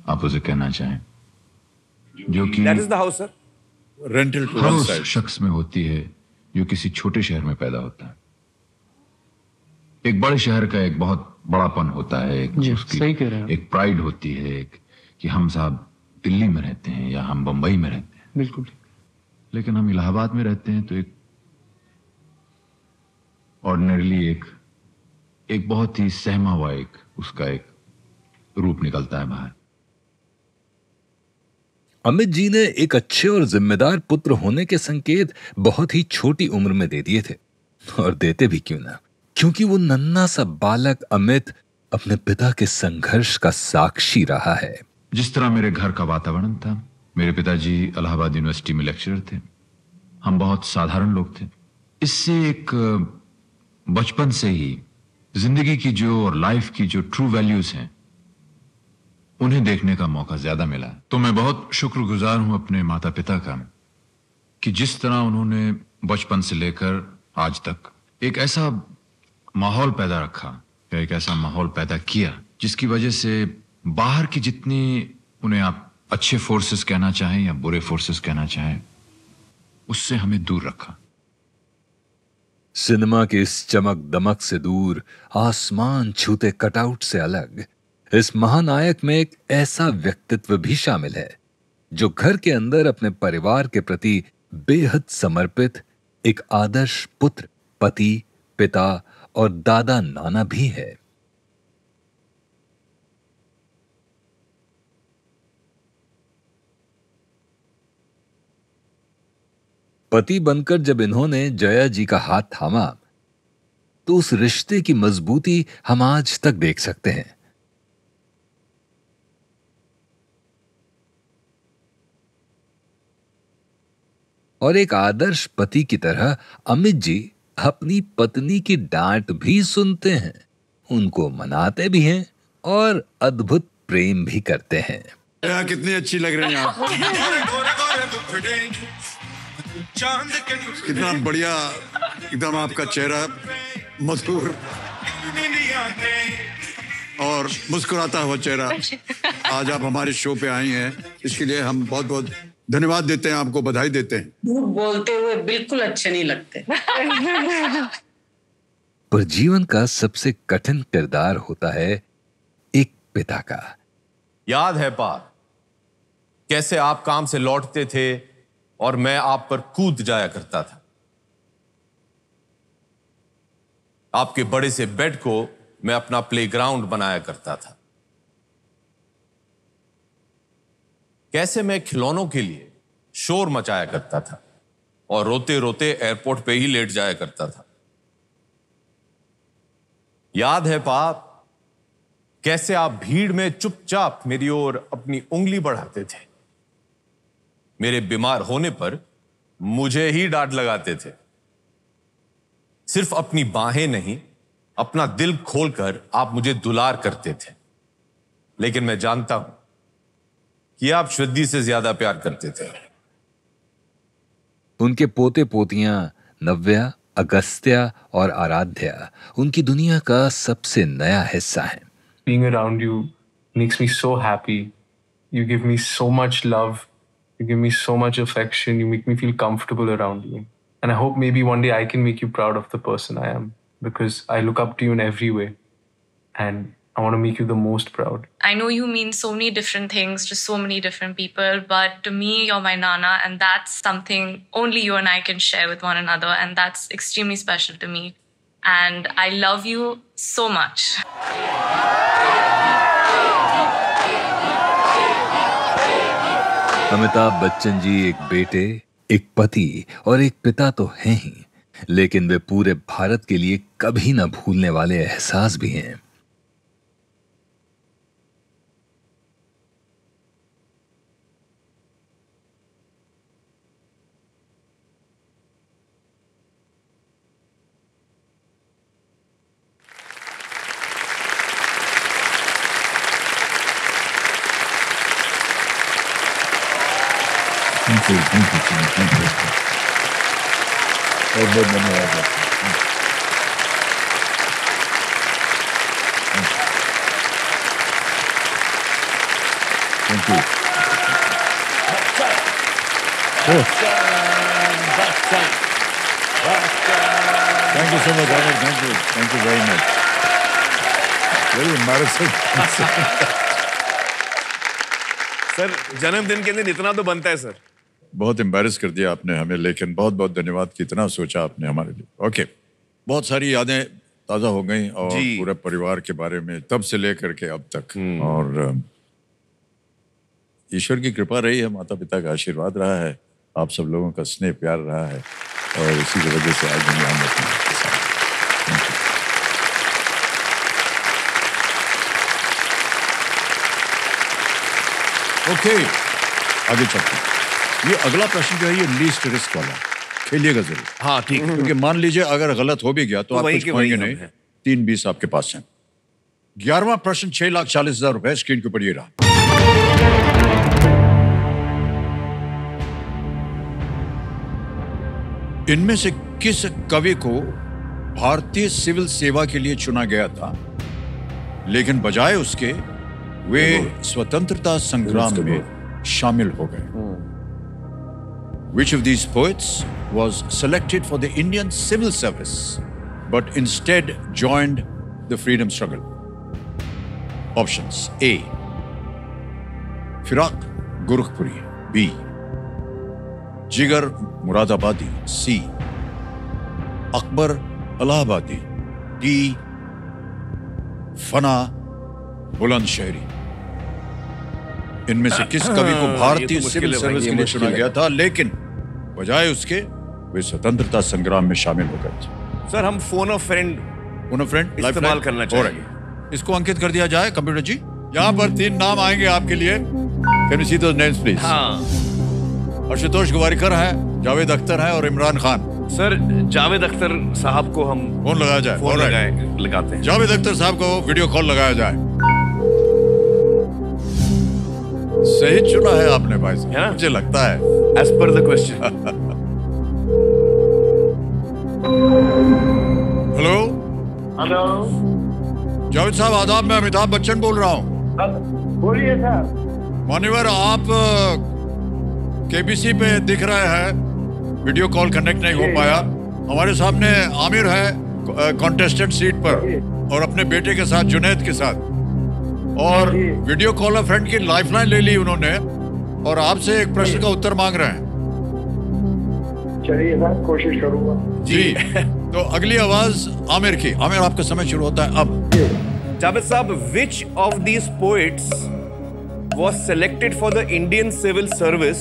आप उसे कहना चाहें, जो कि That is the house, sir. Rental to her one उस side. शख्स में होती है जो किसी छोटे शहर में पैदा होता है। एक बड़े शहर का एक बहुत बड़ापन होता है, एक उसकी सही कह रहे हैं। एक प्राइड होती है, एक कि हम साहब दिल्ली में रहते हैं या हम बंबई में रहते हैं। बिल्कुल। लेकिन हम इलाहाबाद में रहते हैं तो एक ऑर्डिनरीली एक बहुत ही सहमा हुआ एक उसका एक रूप निकलता है बाहर। अमित जी ने एक अच्छे और जिम्मेदार पुत्र होने के संकेत बहुत ही छोटी उम्र में दे दिए थे, और देते भी क्यों ना, क्योंकि वो नन्हा सा बालक अमित अपने पिता के संघर्ष का साक्षी रहा है। जिस तरह मेरे घर का वातावरण था, मेरे पिताजी इलाहाबाद यूनिवर्सिटी में लेक्चरर थे, हम बहुत साधारण लोग थे। इससे एक बचपन से ही जिंदगी की जो और लाइफ की जो ट्रू वैल्यूज हैं उन्हें देखने का मौका ज्यादा मिला। तो मैं बहुत शुक्रगुजार हूं अपने माता पिता का कि जिस तरह उन्होंने बचपन से लेकर आज तक एक ऐसा माहौल पैदा रखा या एक ऐसा माहौल पैदा किया जिसकी वजह से बाहर की जितनी उन्हें आप अच्छे फोर्सेस कहना चाहें या बुरे फोर्सेस कहना चाहें, उससे हमें दूर रखा। सिनेमा के इस चमक दमक से दूर, आसमान छूते कटआउट से अलग, इस महानायक में एक ऐसा व्यक्तित्व भी शामिल है जो घर के अंदर अपने परिवार के प्रति बेहद समर्पित एक आदर्श पुत्र, पति, पिता और दादा नाना भी है। पति बनकर जब इन्होंने जया जी का हाथ थामा तो उस रिश्ते की मजबूती हम आज तक देख सकते हैं। और एक आदर्श पति की तरह अमित जी अपनी पत्नी की डांट भी सुनते हैं, उनको मनाते भी हैं और अद्भुत प्रेम भी करते हैं। कितनी अच्छी लग रही हैं आप। कितना बढ़िया एकदम आपका चेहरा मधुर और मुस्कुराता हुआ चेहरा। आज आप हमारे शो पे आई हैं, इसके लिए हम बहुत बहुत धन्यवाद देते हैं, आपको बधाई देते हैं। बोलते हुए बिल्कुल अच्छे नहीं लगते। पर जीवन का सबसे कठिन किरदार होता है एक पिता का। याद है पार, कैसे आप काम से लौटते थे और मैं आप पर कूद जाया करता था। आपके बड़े से बेड को मैं अपना प्लेग्राउंड बनाया करता था। कैसे मैं खिलौनों के लिए शोर मचाया करता था और रोते रोते एयरपोर्ट पे ही लेट जाया करता था। याद है पाप, कैसे आप भीड़ में चुपचाप मेरी ओर अपनी उंगली बढ़ाते थे। मेरे बीमार होने पर मुझे ही डांट लगाते थे। सिर्फ अपनी बाहें नहीं, अपना दिल खोलकर आप मुझे दुलार करते थे। लेकिन मैं जानता हूं कि आप श्रद्धी से ज्यादा प्यार करते थे। उनके पोते पोतियां नव्या, अगस्त्या और आराध्या उनकी दुनिया का सबसे नया हिस्सा है। Being around you makes me so happy. You give me so much love. You give me so much affection. You make me feel comfortable around you. And I hope maybe one day I can make you proud of the person I am, because I look up to you in every way. And I want to make you the most proud. I know you mean so many different things to so many different people, but to me, you're my Nana, and that's something only you and I can share with one another, and that's extremely special to me. And I love you so much. Amitabh Bachchan ji एक बेटे, एक पति और एक पिता तो हैं ही, लेकिन वे पूरे भारत के लिए कभी न भूलने वाले एहसास भी हैं। Thank you. बहुत बहुत धन्यवाद। Thank you. Thank you so much, Arnold. Thank you very much. Very embarrassing. Sir, जन्मदिन के दिन इतना तो बनता है सर। बहुत एम्बैरस कर दिया आपने हमें, लेकिन बहुत बहुत धन्यवाद कि इतना सोचा आपने हमारे लिए। ओके, बहुत सारी यादें ताज़ा हो गई और पूरे परिवार के बारे में तब से लेकर के अब तक। और ईश्वर की कृपा रही है, माता पिता का आशीर्वाद रहा है, आप सब लोगों का स्नेह प्यार रहा है, और इसी की वजह से आज हम यहाँ बैठे हैं। ओके, आगे चलते हैं। ये अगला प्रश्न जो है ये लीस्ट रिस्क वाला, खेलिएगा जरूर। हाँ ठीक है, क्योंकि मान लीजिए अगर गलत हो भी गया तो आप कुछ पाएंगे नहीं। 3-20 आपके पास है। 11वां प्रश्न 6,40,000 रुपए स्क्रीन के ऊपर ये रहा। इनमें से किस कवि को भारतीय सिविल सेवा के लिए चुना गया था, लेकिन बजाय उसके वे स्वतंत्रता संग्राम में शामिल हो गए? Which of these poets was selected for the Indian civil service but instead joined the freedom struggle? Options: A. Firaq Gorakhpuri, B. जिगर मुरादाबादी, C. अकबर इलाहाबादी, D. फना बुलंदशहरी। इनमें से किस कवि को भारतीय सिविल सर्विस के लिए चुना गया था, लेकिन बजाय उसके वे स्वतंत्रता संग्राम में शामिल हो गए थे? सर, हम फोन ऑफ फ्रेंड इस्तेमाल करना चाहिए। इसको अंकित कर दिया जाए कंप्यूटर जी। यहाँ पर 3 नाम आएंगे आपके लिए। Can we see those names, please? हाँ। आशुतोष गोवारिकर है, जावेद अख्तर है और इमरान खान। सर, जावेद अख्तर साहब को हम फोन लगाया जाए। फोन लगाते हैं। जावेद अख्तर साहब को वीडियो कॉल लगाया जाए। सही चुना है आपने भाई साहब, मुझे लगता है। As per the question. Hello hello, Javed साहब आदाब, मैं अमिताभ बच्चन बोल रहा हूँ। बोलिए सर। मान्यवर, आप केबीसी पे दिख रहे हैं, वीडियो कॉल कनेक्ट नहीं हो पाया। हमारे सामने आमिर है कॉन्टेस्टेड सीट पर और अपने बेटे के साथ, जुनैद के साथ, और वीडियो कॉल फ्रेंड की लाइफलाइन ले ली उन्होंने और आपसे एक प्रश्न का उत्तर मांग रहे हैं। चलिए सर, कोशिश करूंगा जी। तो अगली आवाज आमिर की। आमिर, आपका समय शुरू होता है अब। जावेद साहब, which of these poets was selected for the Indian civil service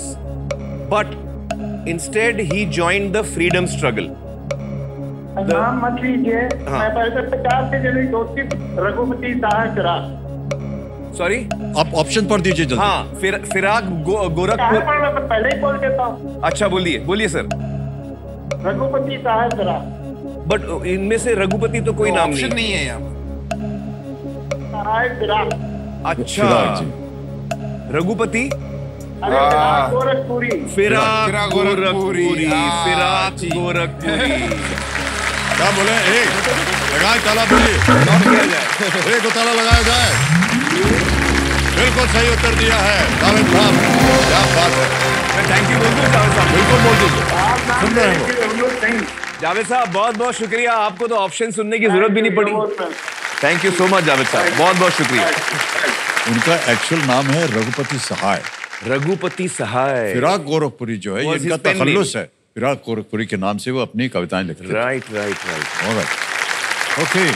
but instead he joined the freedom struggle? नाम मत लीजिए। मैं पहले 50 से जल्दी दोस्ती रघुपति साहब करा। सॉरी, आप ऑप्शन पर दीजिए जल्दी। हाँ, फिराक गोरखपुर। मैं पहले ही बोल देता हूँ। अच्छा, बोलिए सर। रघुपति साहब करा। बट इनमें से रघुपति तो कोई नाम ऑप्शन नहीं है यहाँ। अच्छा, रघुपति गोरखपुरी। फिराक गोरखपुरी। क्या बोले? लगाए ताला, बोलिए। एक ताला लगाया जाए। बिल्कुल सही उत्तर दिया है जावेद साहब, क्या बात है। मैं थैंक यू बोल दूं जावेद साहब? बिल्कुल बोल दीजिए, सुन रहे हैं। जावेद साहब, बहुत बहुत शुक्रिया। आपको तो ऑप्शन सुनने की जरूरत भी नहीं पड़ी। Thank you so much Javed साहब, बहुत बहुत शुक्रिया। उनका एक्चुअल नाम है रघुपति सहाय। रघुपति सहाय। फिराक गोरखपुरी जो है, ये इनका तखल्लुस है। फिराक गोरखपुरी के नाम से वो अपनी कविताएं लिखते हैं। राइट। ओके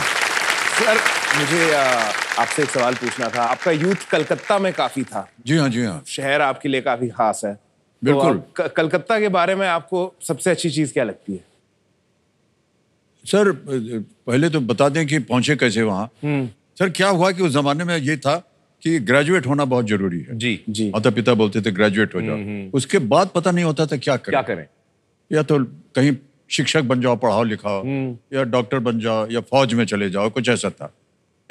सर, मुझे आपसे एक सवाल पूछना था। आपका यूथ कलकत्ता में काफी था। जी हाँ। शहर आपके लिए काफी खास है। बिल्कुल। तो कलकत्ता के बारे में आपको सबसे अच्छी चीज क्या लगती है? सर, पहले तो बता दें कि पहुंचे कैसे वहां। सर, क्या हुआ कि उस जमाने में ये था कि ग्रेजुएट होना बहुत जरूरी है। जी। माता पिता बोलते थे ग्रेजुएट हो जाओ। उसके बाद पता नहीं होता था क्या करें। या तो कहीं शिक्षक बन जाओ, पढ़ाओ लिखाओ, या डॉक्टर बन जाओ, या फौज में चले जाओ, कुछ ऐसा था।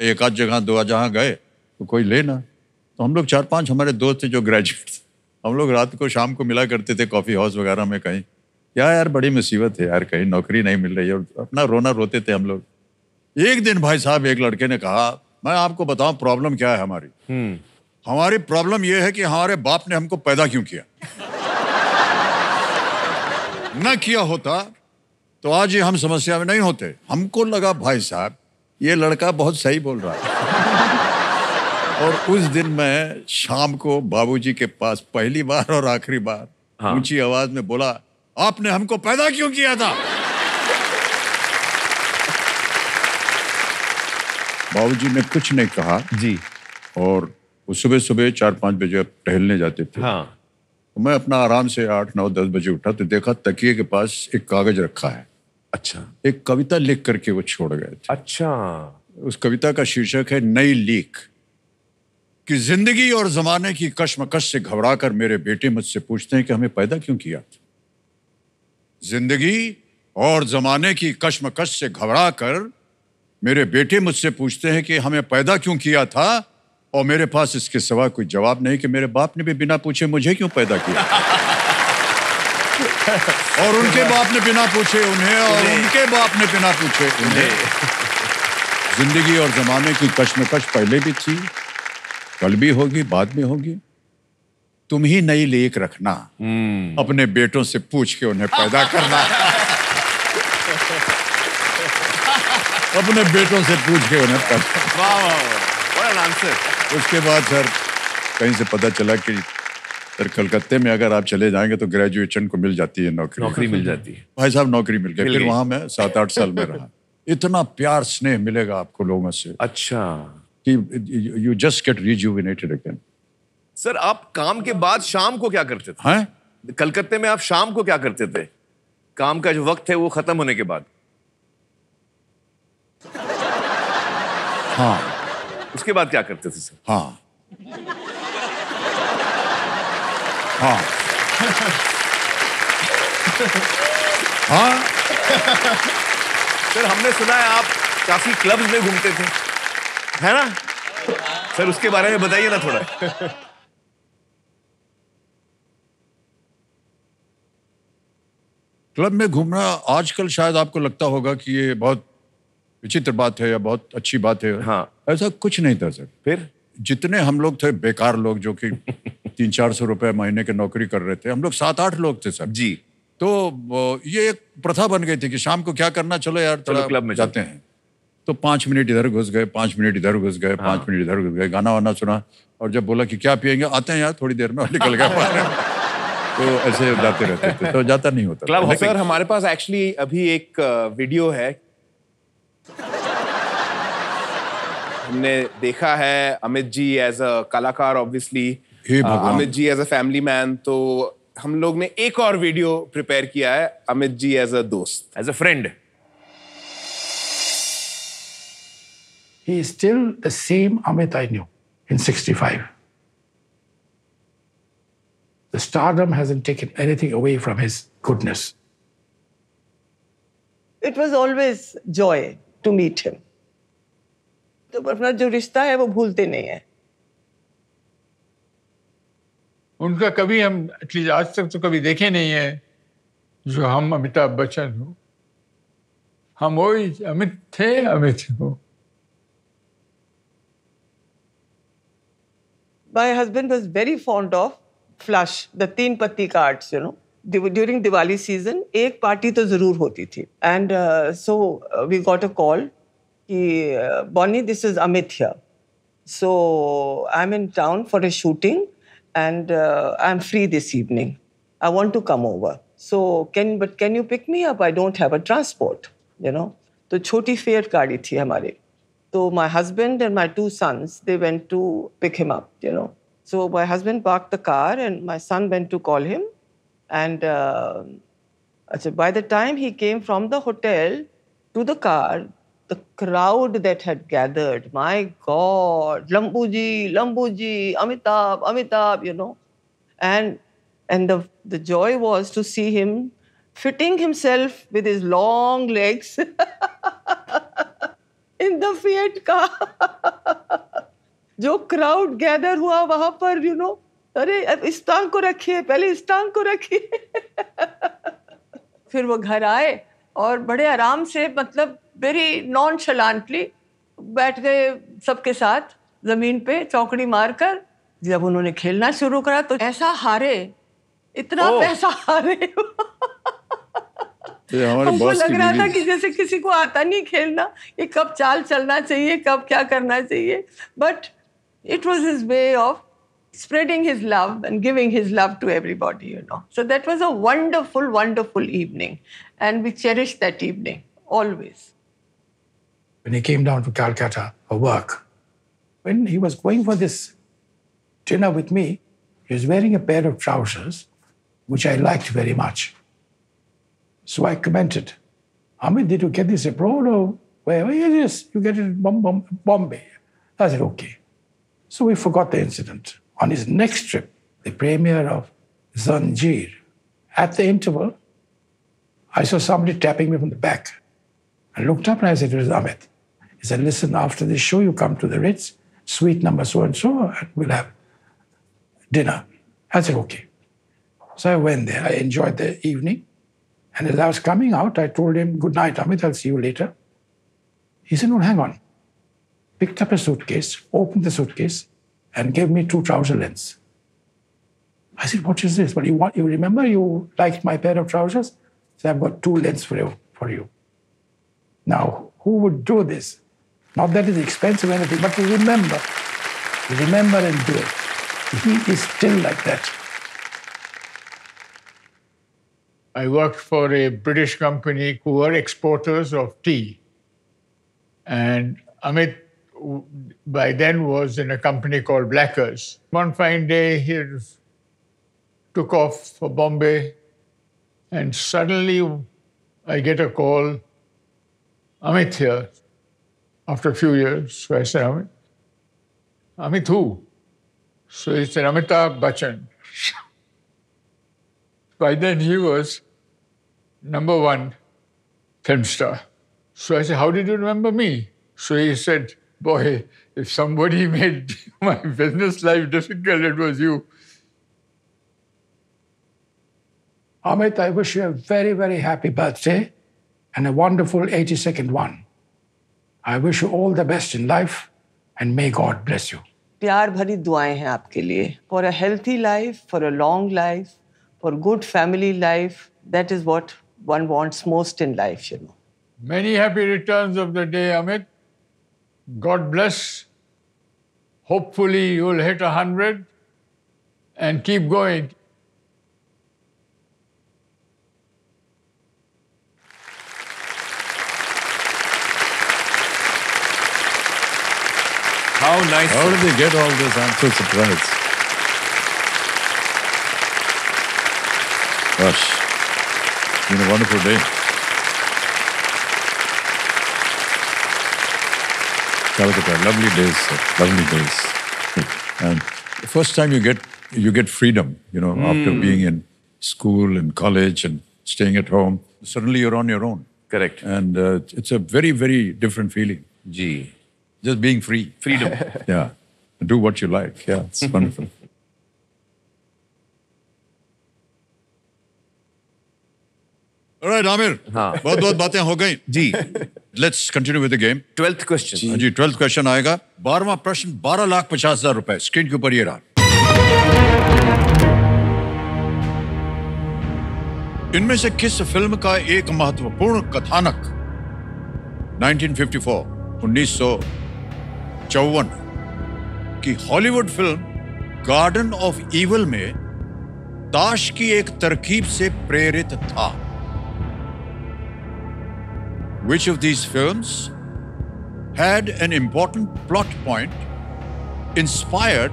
एक आध जगह 2 जहाँ गए तो कोई लेना। तो हम लोग 4-5 हमारे दोस्त थे जो ग्रेजुएट, हम लोग रात को शाम को मिला करते थे कॉफी हाउस वगैरह में कहीं। क्या यार, बड़ी मुसीबत है यार, कहीं नौकरी नहीं मिल रही है, और अपना रोना रोते थे हम लोग। एक दिन भाई साहब, एक लड़के ने कहा, मैं आपको बताऊं प्रॉब्लम क्या है हमारी। हमारी प्रॉब्लम यह है कि हमारे बाप ने हमको पैदा क्यों किया। न किया होता तो आज ये हम समस्या में नहीं होते। हमको लगा भाई साहब ये लड़का बहुत सही बोल रहा है। और उस दिन मैं शाम को बाबूजी के पास पहली बार और आखिरी बार ऊंची आवाज में बोला, आपने हमको पैदा क्यों किया था। बाबूजी ने कुछ नहीं कहा जी। और वो सुबह सुबह 4-5 बजे टहलने जाते थे। तो मैं अपना आराम से 8-9-10 बजे उठा तो देखा तकिए के पास एक कागज रखा है। अच्छा। एक कविता लिख करके वो छोड़ गए थे। अच्छा। उस कविता का शीर्षक है नई लीक। कि जिंदगी और जमाने की कश्मकश से घबराकर मेरे बेटे मुझसे पूछते हैं कि हमें पैदा क्यों किया। जिंदगी और जमाने की कश्मकश से घबराकर मेरे बेटे मुझसे पूछते हैं कि हमें पैदा क्यों किया था, और मेरे पास इसके सिवा कोई जवाब नहीं कि मेरे बाप ने भी बिना पूछे मुझे क्यों पैदा किया। और उनके बाप ने बिना पूछे उन्हें, और उनके बाप ने बिना पूछे उन्हें। जिंदगी और जमाने की कश्मकश पहले भी थी, कल भी होगी, बाद में होगी। तुम ही नई लेख रखना, अपने बेटों से पूछ के उन्हें पैदा करना। अपने बेटों से पूछ के उन्हें पैदा। वाह, आंसर। उसके बाद सर कहीं से पता चला कि सर कलकत्ते में अगर आप चले जाएंगे तो ग्रेजुएशन को मिल जाती है नौकरी मिल जाती है। भाई साहब नौकरी मिल गई। फिर वहां मैं 7-8 साल में रहा। इतना प्यार स्नेह मिलेगा आपको लोगों से, अच्छा, कि you just get rejuvenated again. Sir आप काम के बाद शाम को क्या करते थे? हैं? कलकत्ते में आप शाम को क्या करते थे? काम का जो वक्त है वो खत्म होने के बाद। हाँ। उसके बाद क्या करते थे सर? हाँ हाँ हाँ। सर हमने सुना है आप काफी क्लब्स में घूमते थे, है ना? सर उसके बारे में बताइए ना थोड़ा। क्लब में घूमना आजकल शायद आपको लगता होगा कि ये बहुत विचित्र बात है या बहुत अच्छी बात है। हाँ। ऐसा कुछ नहीं था सर। फिर जितने हम लोग थे बेकार लोग जो कि 300-400 रुपए महीने की नौकरी कर रहे थे, हम लोग 7-8 लोग थे सर जी। तो ये एक प्रथा बन गई थी कि शाम को क्या करना, चलो यार चलो क्लब में जाते हैं। तो 5 मिनट इधर घुस गए, 5 मिनट इधर घुस गए, 5 मिनट इधर घुस गए, गाना वाना सुना, और जब बोला कि क्या पियेंगे, आते हैं यार थोड़ी देर में, और निकल गए। तो ऐसे जाते रहते थे, तो जाता नहीं होता क्लब। सर हमारे पास एक्चुअली अभी एक वीडियो है, हमने देखा है अमित जी एज अ कलाकार, obviously Amit ji as a family man, तो हम लोग ने एक और वीडियो प्रिपेयर किया है अमित जी एज अ दोस्त, as a friend. He is still the same Amit I knew in 65. The stardom hasn't taken anything away from his goodness. It was always joy to meet him. तो अपना जो रिश्ता है वो भूलते नहीं है। उनका कभी हम एटलीस्ट आज तक तो कभी देखे नहीं है जो हम अमिताभ बच्चन हो। हम वही अमित थे, अमित हो। My husband was very fond of flush, the 3 पत्ती cards, you know. During Diwali season, एक party तो जरूर होती थी. And so we got a call कि Bonnie, this is Amit here. So I'm in town for a shooting and I'm free this evening. I want to come over. So can you pick me up? I don't have a transport, you know. तो छोटी fair गाड़ी थी हमारे. So my husband and my 2 sons, they went to pick him up, you know. So my husband parked the car and my son went to call him. And by the time he came from the hotel to the car, the crowd that had gathered, my God, Lambuji, Amitabh, Amitabh, you know. And the joy was to see him fitting himself with his long legs in the Fiat car. जो crowd gather हुआ वहां पर, you know, अरे अब इस टांग को रखिए, पहले इस टांग को रखिए। फिर वो घर आए और बड़े आराम से, मतलब वेरी नॉनशलांटली बैठ गए सबके साथ जमीन पे चौकड़ी मारकर। जब उन्होंने खेलना शुरू करा तो ऐसा हारे, इतना पैसा हारे, हमको लग रहा था कि जैसे किसी को आता नहीं खेलना, ये कब चाल चलना चाहिए, कब क्या करना चाहिए। But it was his way of spreading his love and giving his love to everybody, you know. So that was a wonderful, wonderful evening. And we cherished that evening, always. When he came down to Calcutta for work, when he was going for this dinner with me, he was wearing a pair of trousers, which I liked very much. So I commented, Amit, did you get this abroad or where? Yes, you get it in Bombay. I said, okay. So we forgot the incident. On his next trip, the premiere of Zanjeer, at the interval, I saw somebody tapping me from the back. I looked up and I said, it was Amit. He said, listen, after this show, you come to the Ritz, suite number so-and-so, and we'll have dinner. I said, okay. So I went there. I enjoyed the evening. And as I was coming out, I told him, "Good night, Amit. I'll see you later." He said, "No, hang on." Picked up a suitcase, opened the suitcase, and gave me 2 trouser lengths. I said, "What is this?" "But you remember you liked my pair of trousers? So I've got 2 lengths for you. Now, who would do this? Not that it's expensive or anything, but to remember. Remember and do it. He is still like that. I worked for a British company who were exporters of tea. And Amit, by then, was in a company called Blackers. One fine day, he took off for Bombay, and suddenly I get a call, "Amit here," after a few years. So I said, "Amit? Amit who?" So he said, "Amitabh Bachchan." By then he was #1 film star. So I said, "How did you remember me?" So he said, "Boy, if somebody made my business life difficult, it was you." Amit, I wish you a very, very happy birthday and a wonderful 82nd one. I wish you all the best in life and may God bless you. प्यार भरी दुआएं हैं आपके लिए for a healthy life, for a long life, for good family life. That is what one wants most in life, you know. Many happy returns of the day, Amit. God bless. Hopefully you'll hit 100 and keep going. How nice. How did they get all this? I'm so surprised. Gosh, it's been a wonderful day. Calcutta, lovely days, sir. Lovely days. And the first time you get freedom, after being in school and college and staying at home. Suddenly you're on your own. Correct. And it's a very, very different feeling. Gee. Just being free. Freedom. Yeah. Do what you like. Yeah, it's wonderful. All right, Amir. बहुत बातें हो गई. जी. Let's continue with the game. 12th question. Ji, 12th question आएगा. 12वां प्रश्न 12,50,000 रुपए. Screen के ऊपर ये रहा. इनमें से किस फिल्म का एक महत्वपूर्ण कथानक 1954 की Hollywood film garden of evil में ताश की एक तरकीब से प्रेरित था? Which of these films had an important plot point inspired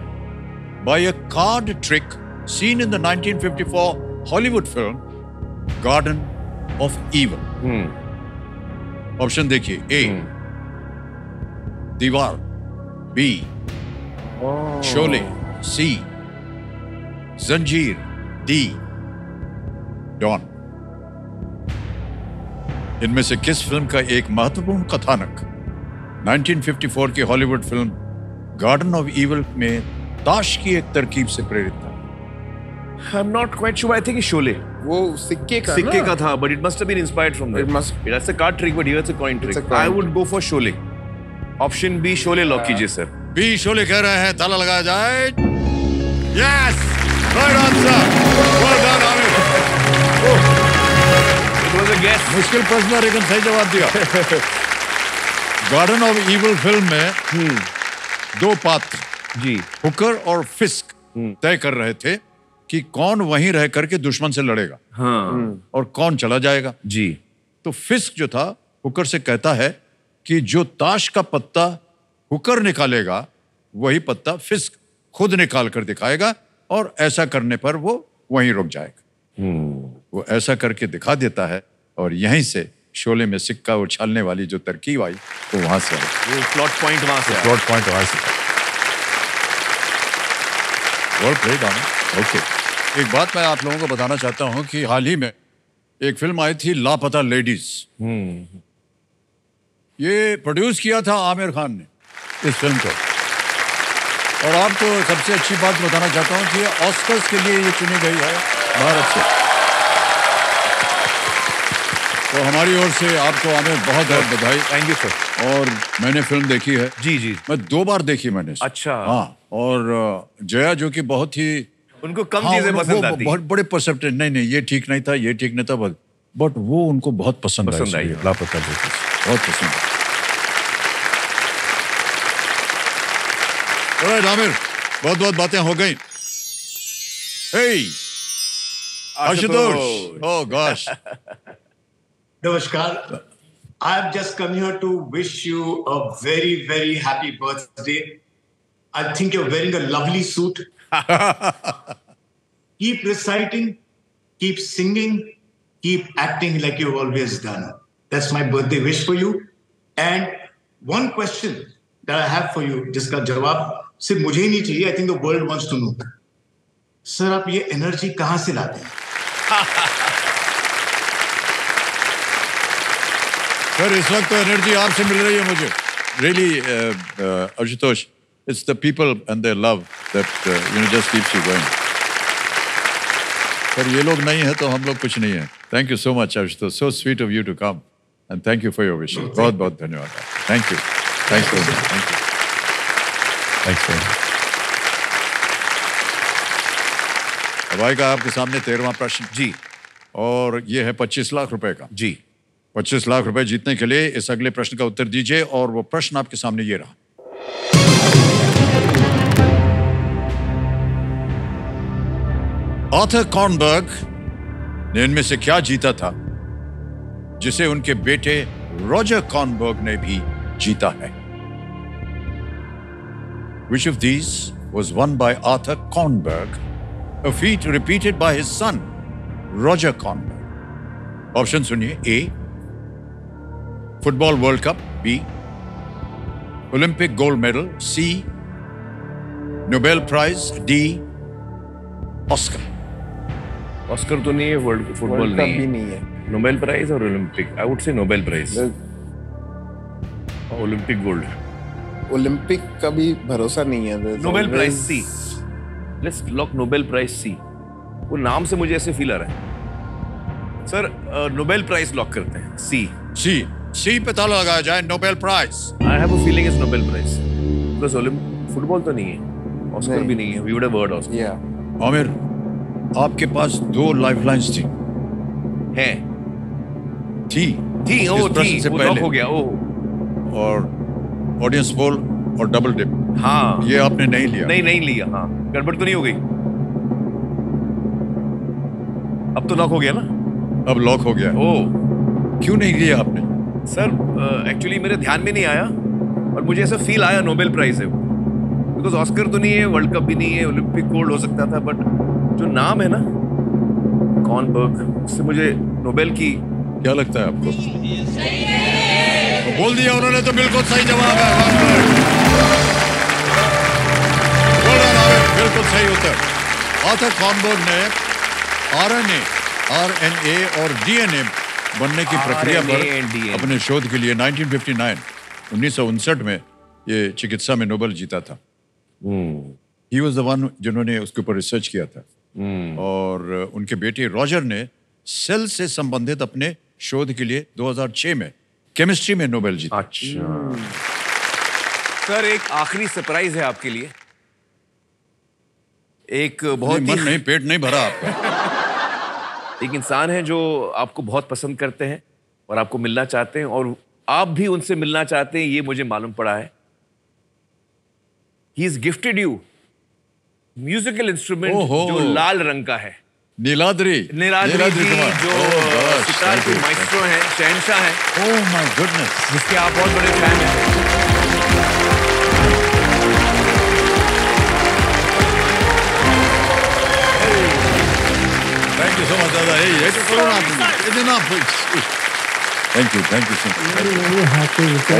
by a card trick seen in the 1954 Hollywood film Garden of Evil? Option देखिए. A. दीवार. B. शोले. C. जंजीर. D. डॉन. इनमें से किस फिल्म का एक महत्वपूर्ण कथानक 1954 की Hollywood film garden of evil में ताश की एक तरकीब से प्रेरित था? I'm not quite sure. I think it's Sholay. वो सिक्के का था, but it must have been inspired from that. That's a card trick, but here it's a coin trick. I would go for Sholay. Option B, Sholay lock कीजिए sir. B, Sholay कह रहे हैं. ताला लगाया जाए. Yes, right answer. Well done, Amir. It was a guess. मुश्किल प्रश्न लेकिन सही जवाब दिया. गार्डन ऑफ ईविल फिल्म में 2 पात्र जी हुकर और फिस्क तय कर रहे थे कि कौन वहीं रह करके दुश्मन से लड़ेगा. और कौन चला जाएगा. जी. तो फिस्क जो था हुकर से कहता है कि जो ताश का पत्ता हुकर निकालेगा वही पत्ता फिस्क खुद निकाल कर दिखाएगा और ऐसा करने पर वो वहीं रुक जाएगा. वो ऐसा करके दिखा देता है और यहीं से शोले में सिक्का उछालने वाली जो तरकीब आई तो वहां से आई. प्लॉट पॉइंट वहां से. प्लॉट पॉइंट वहां से. Well played on. ओके. एक बात मैं आप लोगों को बताना चाहता हूं कि हाल ही में एक फिल्म आई थी लापता लेडीज. ये प्रोड्यूस किया था आमिर खान ने इस फिल्म को. और आपको सबसे अच्छी बात बताना चाहता हूँ कि ऑस्कर्स के लिए ये चुनी गई है भारत से। तो हमारी ओर से आपको आमिर बहुत बहुत बधाई। Thank you sir. और मैंने फिल्म देखी है। जी जी। मैं 2 बार देखी मैंने। अच्छा। हाँ, और जया जो कि बहुत ही उनको कम चीजें पसंद आती। बहुत बड़े परसेप्ट नहीं ये ठीक नहीं था, ये ठीक नहीं था, बट वो उनको बहुत पसंद आई। लापता बहुत पसंद आई। आमिर, बहुत बहुत बातें हो गई। आशुतोष, ओह gosh. Namaskar. I've just come here to wish you a very, very happy birthday. I think you're wearing a lovely suit. Keep reciting, keep singing, keep acting like you've always done. That's my birthday wish for you. And one question that I have for you, जिसका जवाब सिर्फ मुझे ही नहीं चाहिए, I think the world wants to know. Sir, आप ये energy कहाँ से लाते हैं? सर, इस वक्त तो एनर्जी आपसे मिल रही है मुझे। Really, Ashutosh, it's the people and their love that just keeps you going. Sir, ये लोग नहीं है तो हम लोग कुछ नहीं है। Thank you so much, Ashutosh. So sweet of you to come, and thank you for your wishes. बहुत बहुत धन्यवाद। Thank you. Thanks so much. Thank you. Thanks so much. अब आएगा आपके सामने 13वां प्रश्न। जी। और ये है 25 लाख रुपए का। जी। 25 लाख रुपए जीतने के लिए इस अगले प्रश्न का उत्तर दीजिए, और वो प्रश्न आपके सामने ये रहा। आर्थर कॉर्नबर्ग ने इनमें से क्या जीता था जिसे उनके बेटे रॉजर कॉर्नबर्ग ने भी जीता है? Which of these was won by Arthur Kornberg, a feat repeated by his son Roger Kornberg? Option सुनिए। A, football world cup. B, Olympic gold medal. C, Nobel prize. D, Oscar. Oscar तो नहीं है, football नहीं है। Nobel prize और Olympic, I would say Nobel prize. Olympic gold. Olympic का भी भरोसा नहीं है। Nobel prize C. Let's lock Nobel prize C. वो नाम से मुझे ऐसे फील आ रहा है। सर, नोबेल प्राइज लॉक करते हैं। सी पे ताला लगाया जाए। Nobel prize. I have a feeling it's Nobel prize, because football तो नहीं है, ऑस्कर भी नहीं है। We would have heard Oscar. Aamir, आपके पास 2 लाइफलाइंस थी। हैं? थी। वो लॉक हो गया। और ऑडियंस पोल और डबल डिप। हाँ, ये आपने नहीं लिया। नहीं लिया। हाँ, गड़बड़ तो नहीं हो गई? अब तो लॉक हो गया ना? अब लॉक हो गया। क्यों नहीं लिया आपने? सर, एक्चुअली मेरे ध्यान में नहीं आया, और मुझे ऐसा फील आया नोबेल प्राइज है वो, बिकॉज ऑस्कर तो नहीं है, वर्ल्ड कप भी नहीं है, ओलंपिक गोल्ड हो सकता था, बट जो नाम है ना कॉर्नबर्ग, उससे मुझे नोबेल की। क्या लगता है आपको? तो बोल दिया उन्होंने, तो बिल्कुल सही जवाब है। बिल्कुल सही उत्तर। आर्थर कॉर्नबर्ग ने RNA और DNA बनने की प्रक्रिया पर अपने शोध के लिए 1959 में ये चिकित्सा में नोबेल जीता था। He was the one जिन्होंने उसके ऊपर रिसर्च किया था। और उनके बेटे रॉजर ने सेल से संबंधित अपने शोध के लिए 2006 में केमिस्ट्री में नोबेल जीता। अच्छा। सर, एक आखिरी सरप्राइज है आपके लिए। एक बहुत ही नहीं, पेट नहीं भरा आपका। एक इंसान है जो आपको बहुत पसंद करते हैं और आपको मिलना चाहते हैं, और आप भी उनसे मिलना चाहते हैं, ये मुझे मालूम पड़ा है। He has gifted you musical instrument जो लाल रंग का है। नीलाद्री जी जो सितार के माइस्ट्रो हैं, शहंशाह हैं। ओह माय गुडनेस, जिसके आप बहुत बड़े फैन हैं। Thank you so much, Dada. Hey, it's enough. Thank you so much. I'm really happy with you.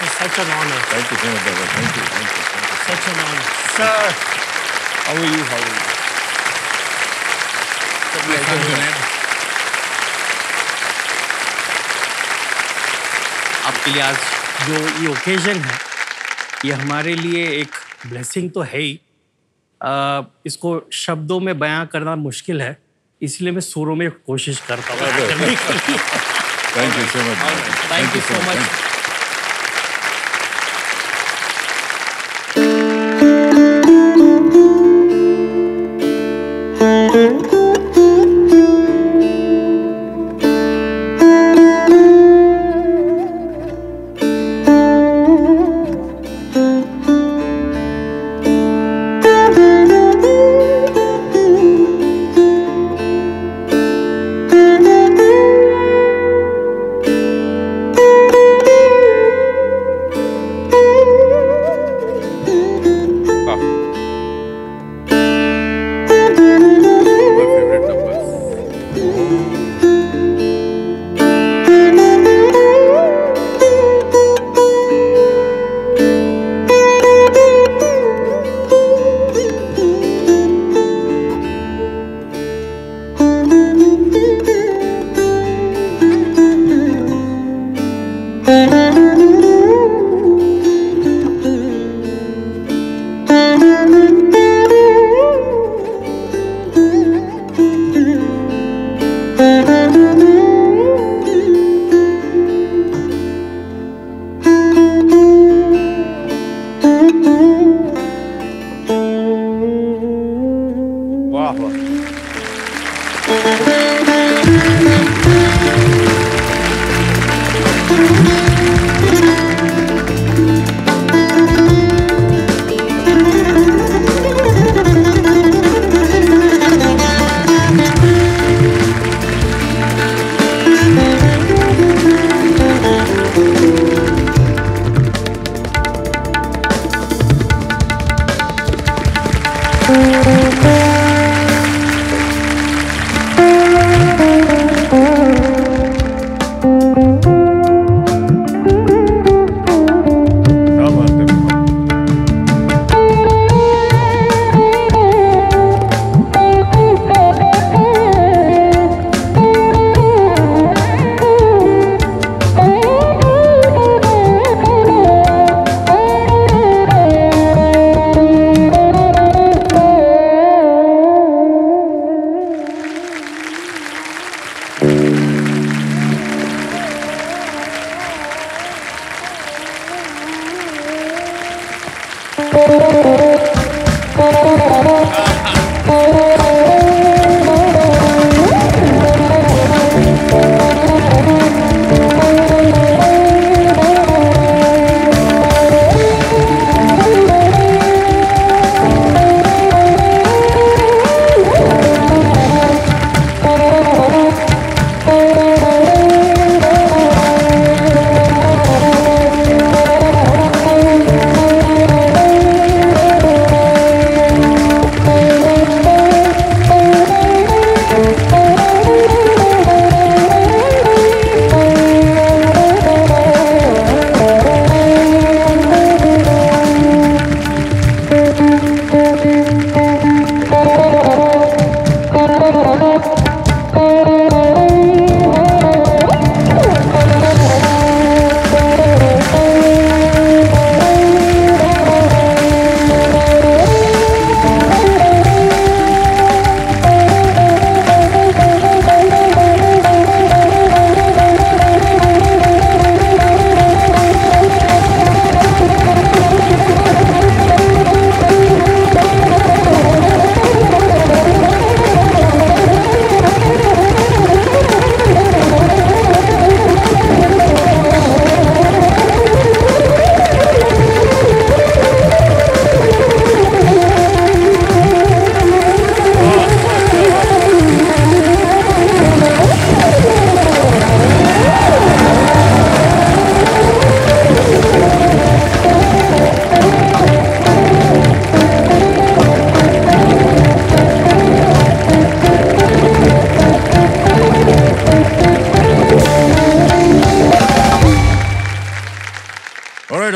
It's such an honor. Thank you so much, Dada. Thank you. Such an honor. Sir, how are you? आपके लिए आज जो ये occasion है, ये हमारे लिए एक ब्लेसिंग तो है ही, इसको शब्दों में बयां करना मुश्किल है, इसलिए मैं सुरों में कोशिश करता हूँ। Thank you so much. Thank you so much.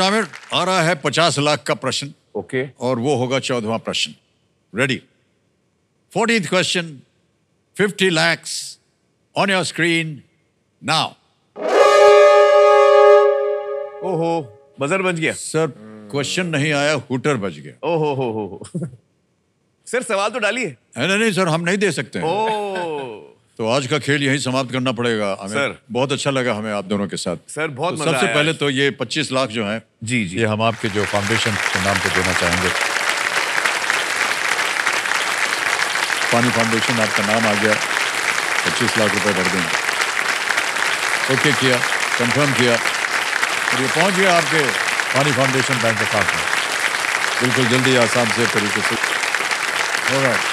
Aamir, आ रहा है 50 लाख का प्रश्न। ओके। और वो होगा 14वां प्रश्न। Ready? 14th question, 50 lakhs on your screen now. ओहो, बजर बज गया। सर क्वेश्चन नहीं आया, हूटर बज गया। ओहो हो। सर सवाल तो डालिए। नहीं सर, हम नहीं दे सकते हैं। तो आज का खेल यहीं समाप्त करना पड़ेगा हमें। सर बहुत अच्छा लगा हमें आप दोनों के साथ। सर बहुत तो मजा सबसे आया। पहले तो ये 25 लाख जो हैं, जी ये हम आपके जो फाउंडेशन के नाम पे देना चाहेंगे। पानी फाउंडेशन आपका नाम आ गया, 25 लाख रुपए भर देंगे। ओके किया, कंफर्म किया और ये पहुंच गया आपके पानी फाउंडेशन बैंक अकाउंट में बिल्कुल जल्दी आसान से तरीके से। ऑलराइट।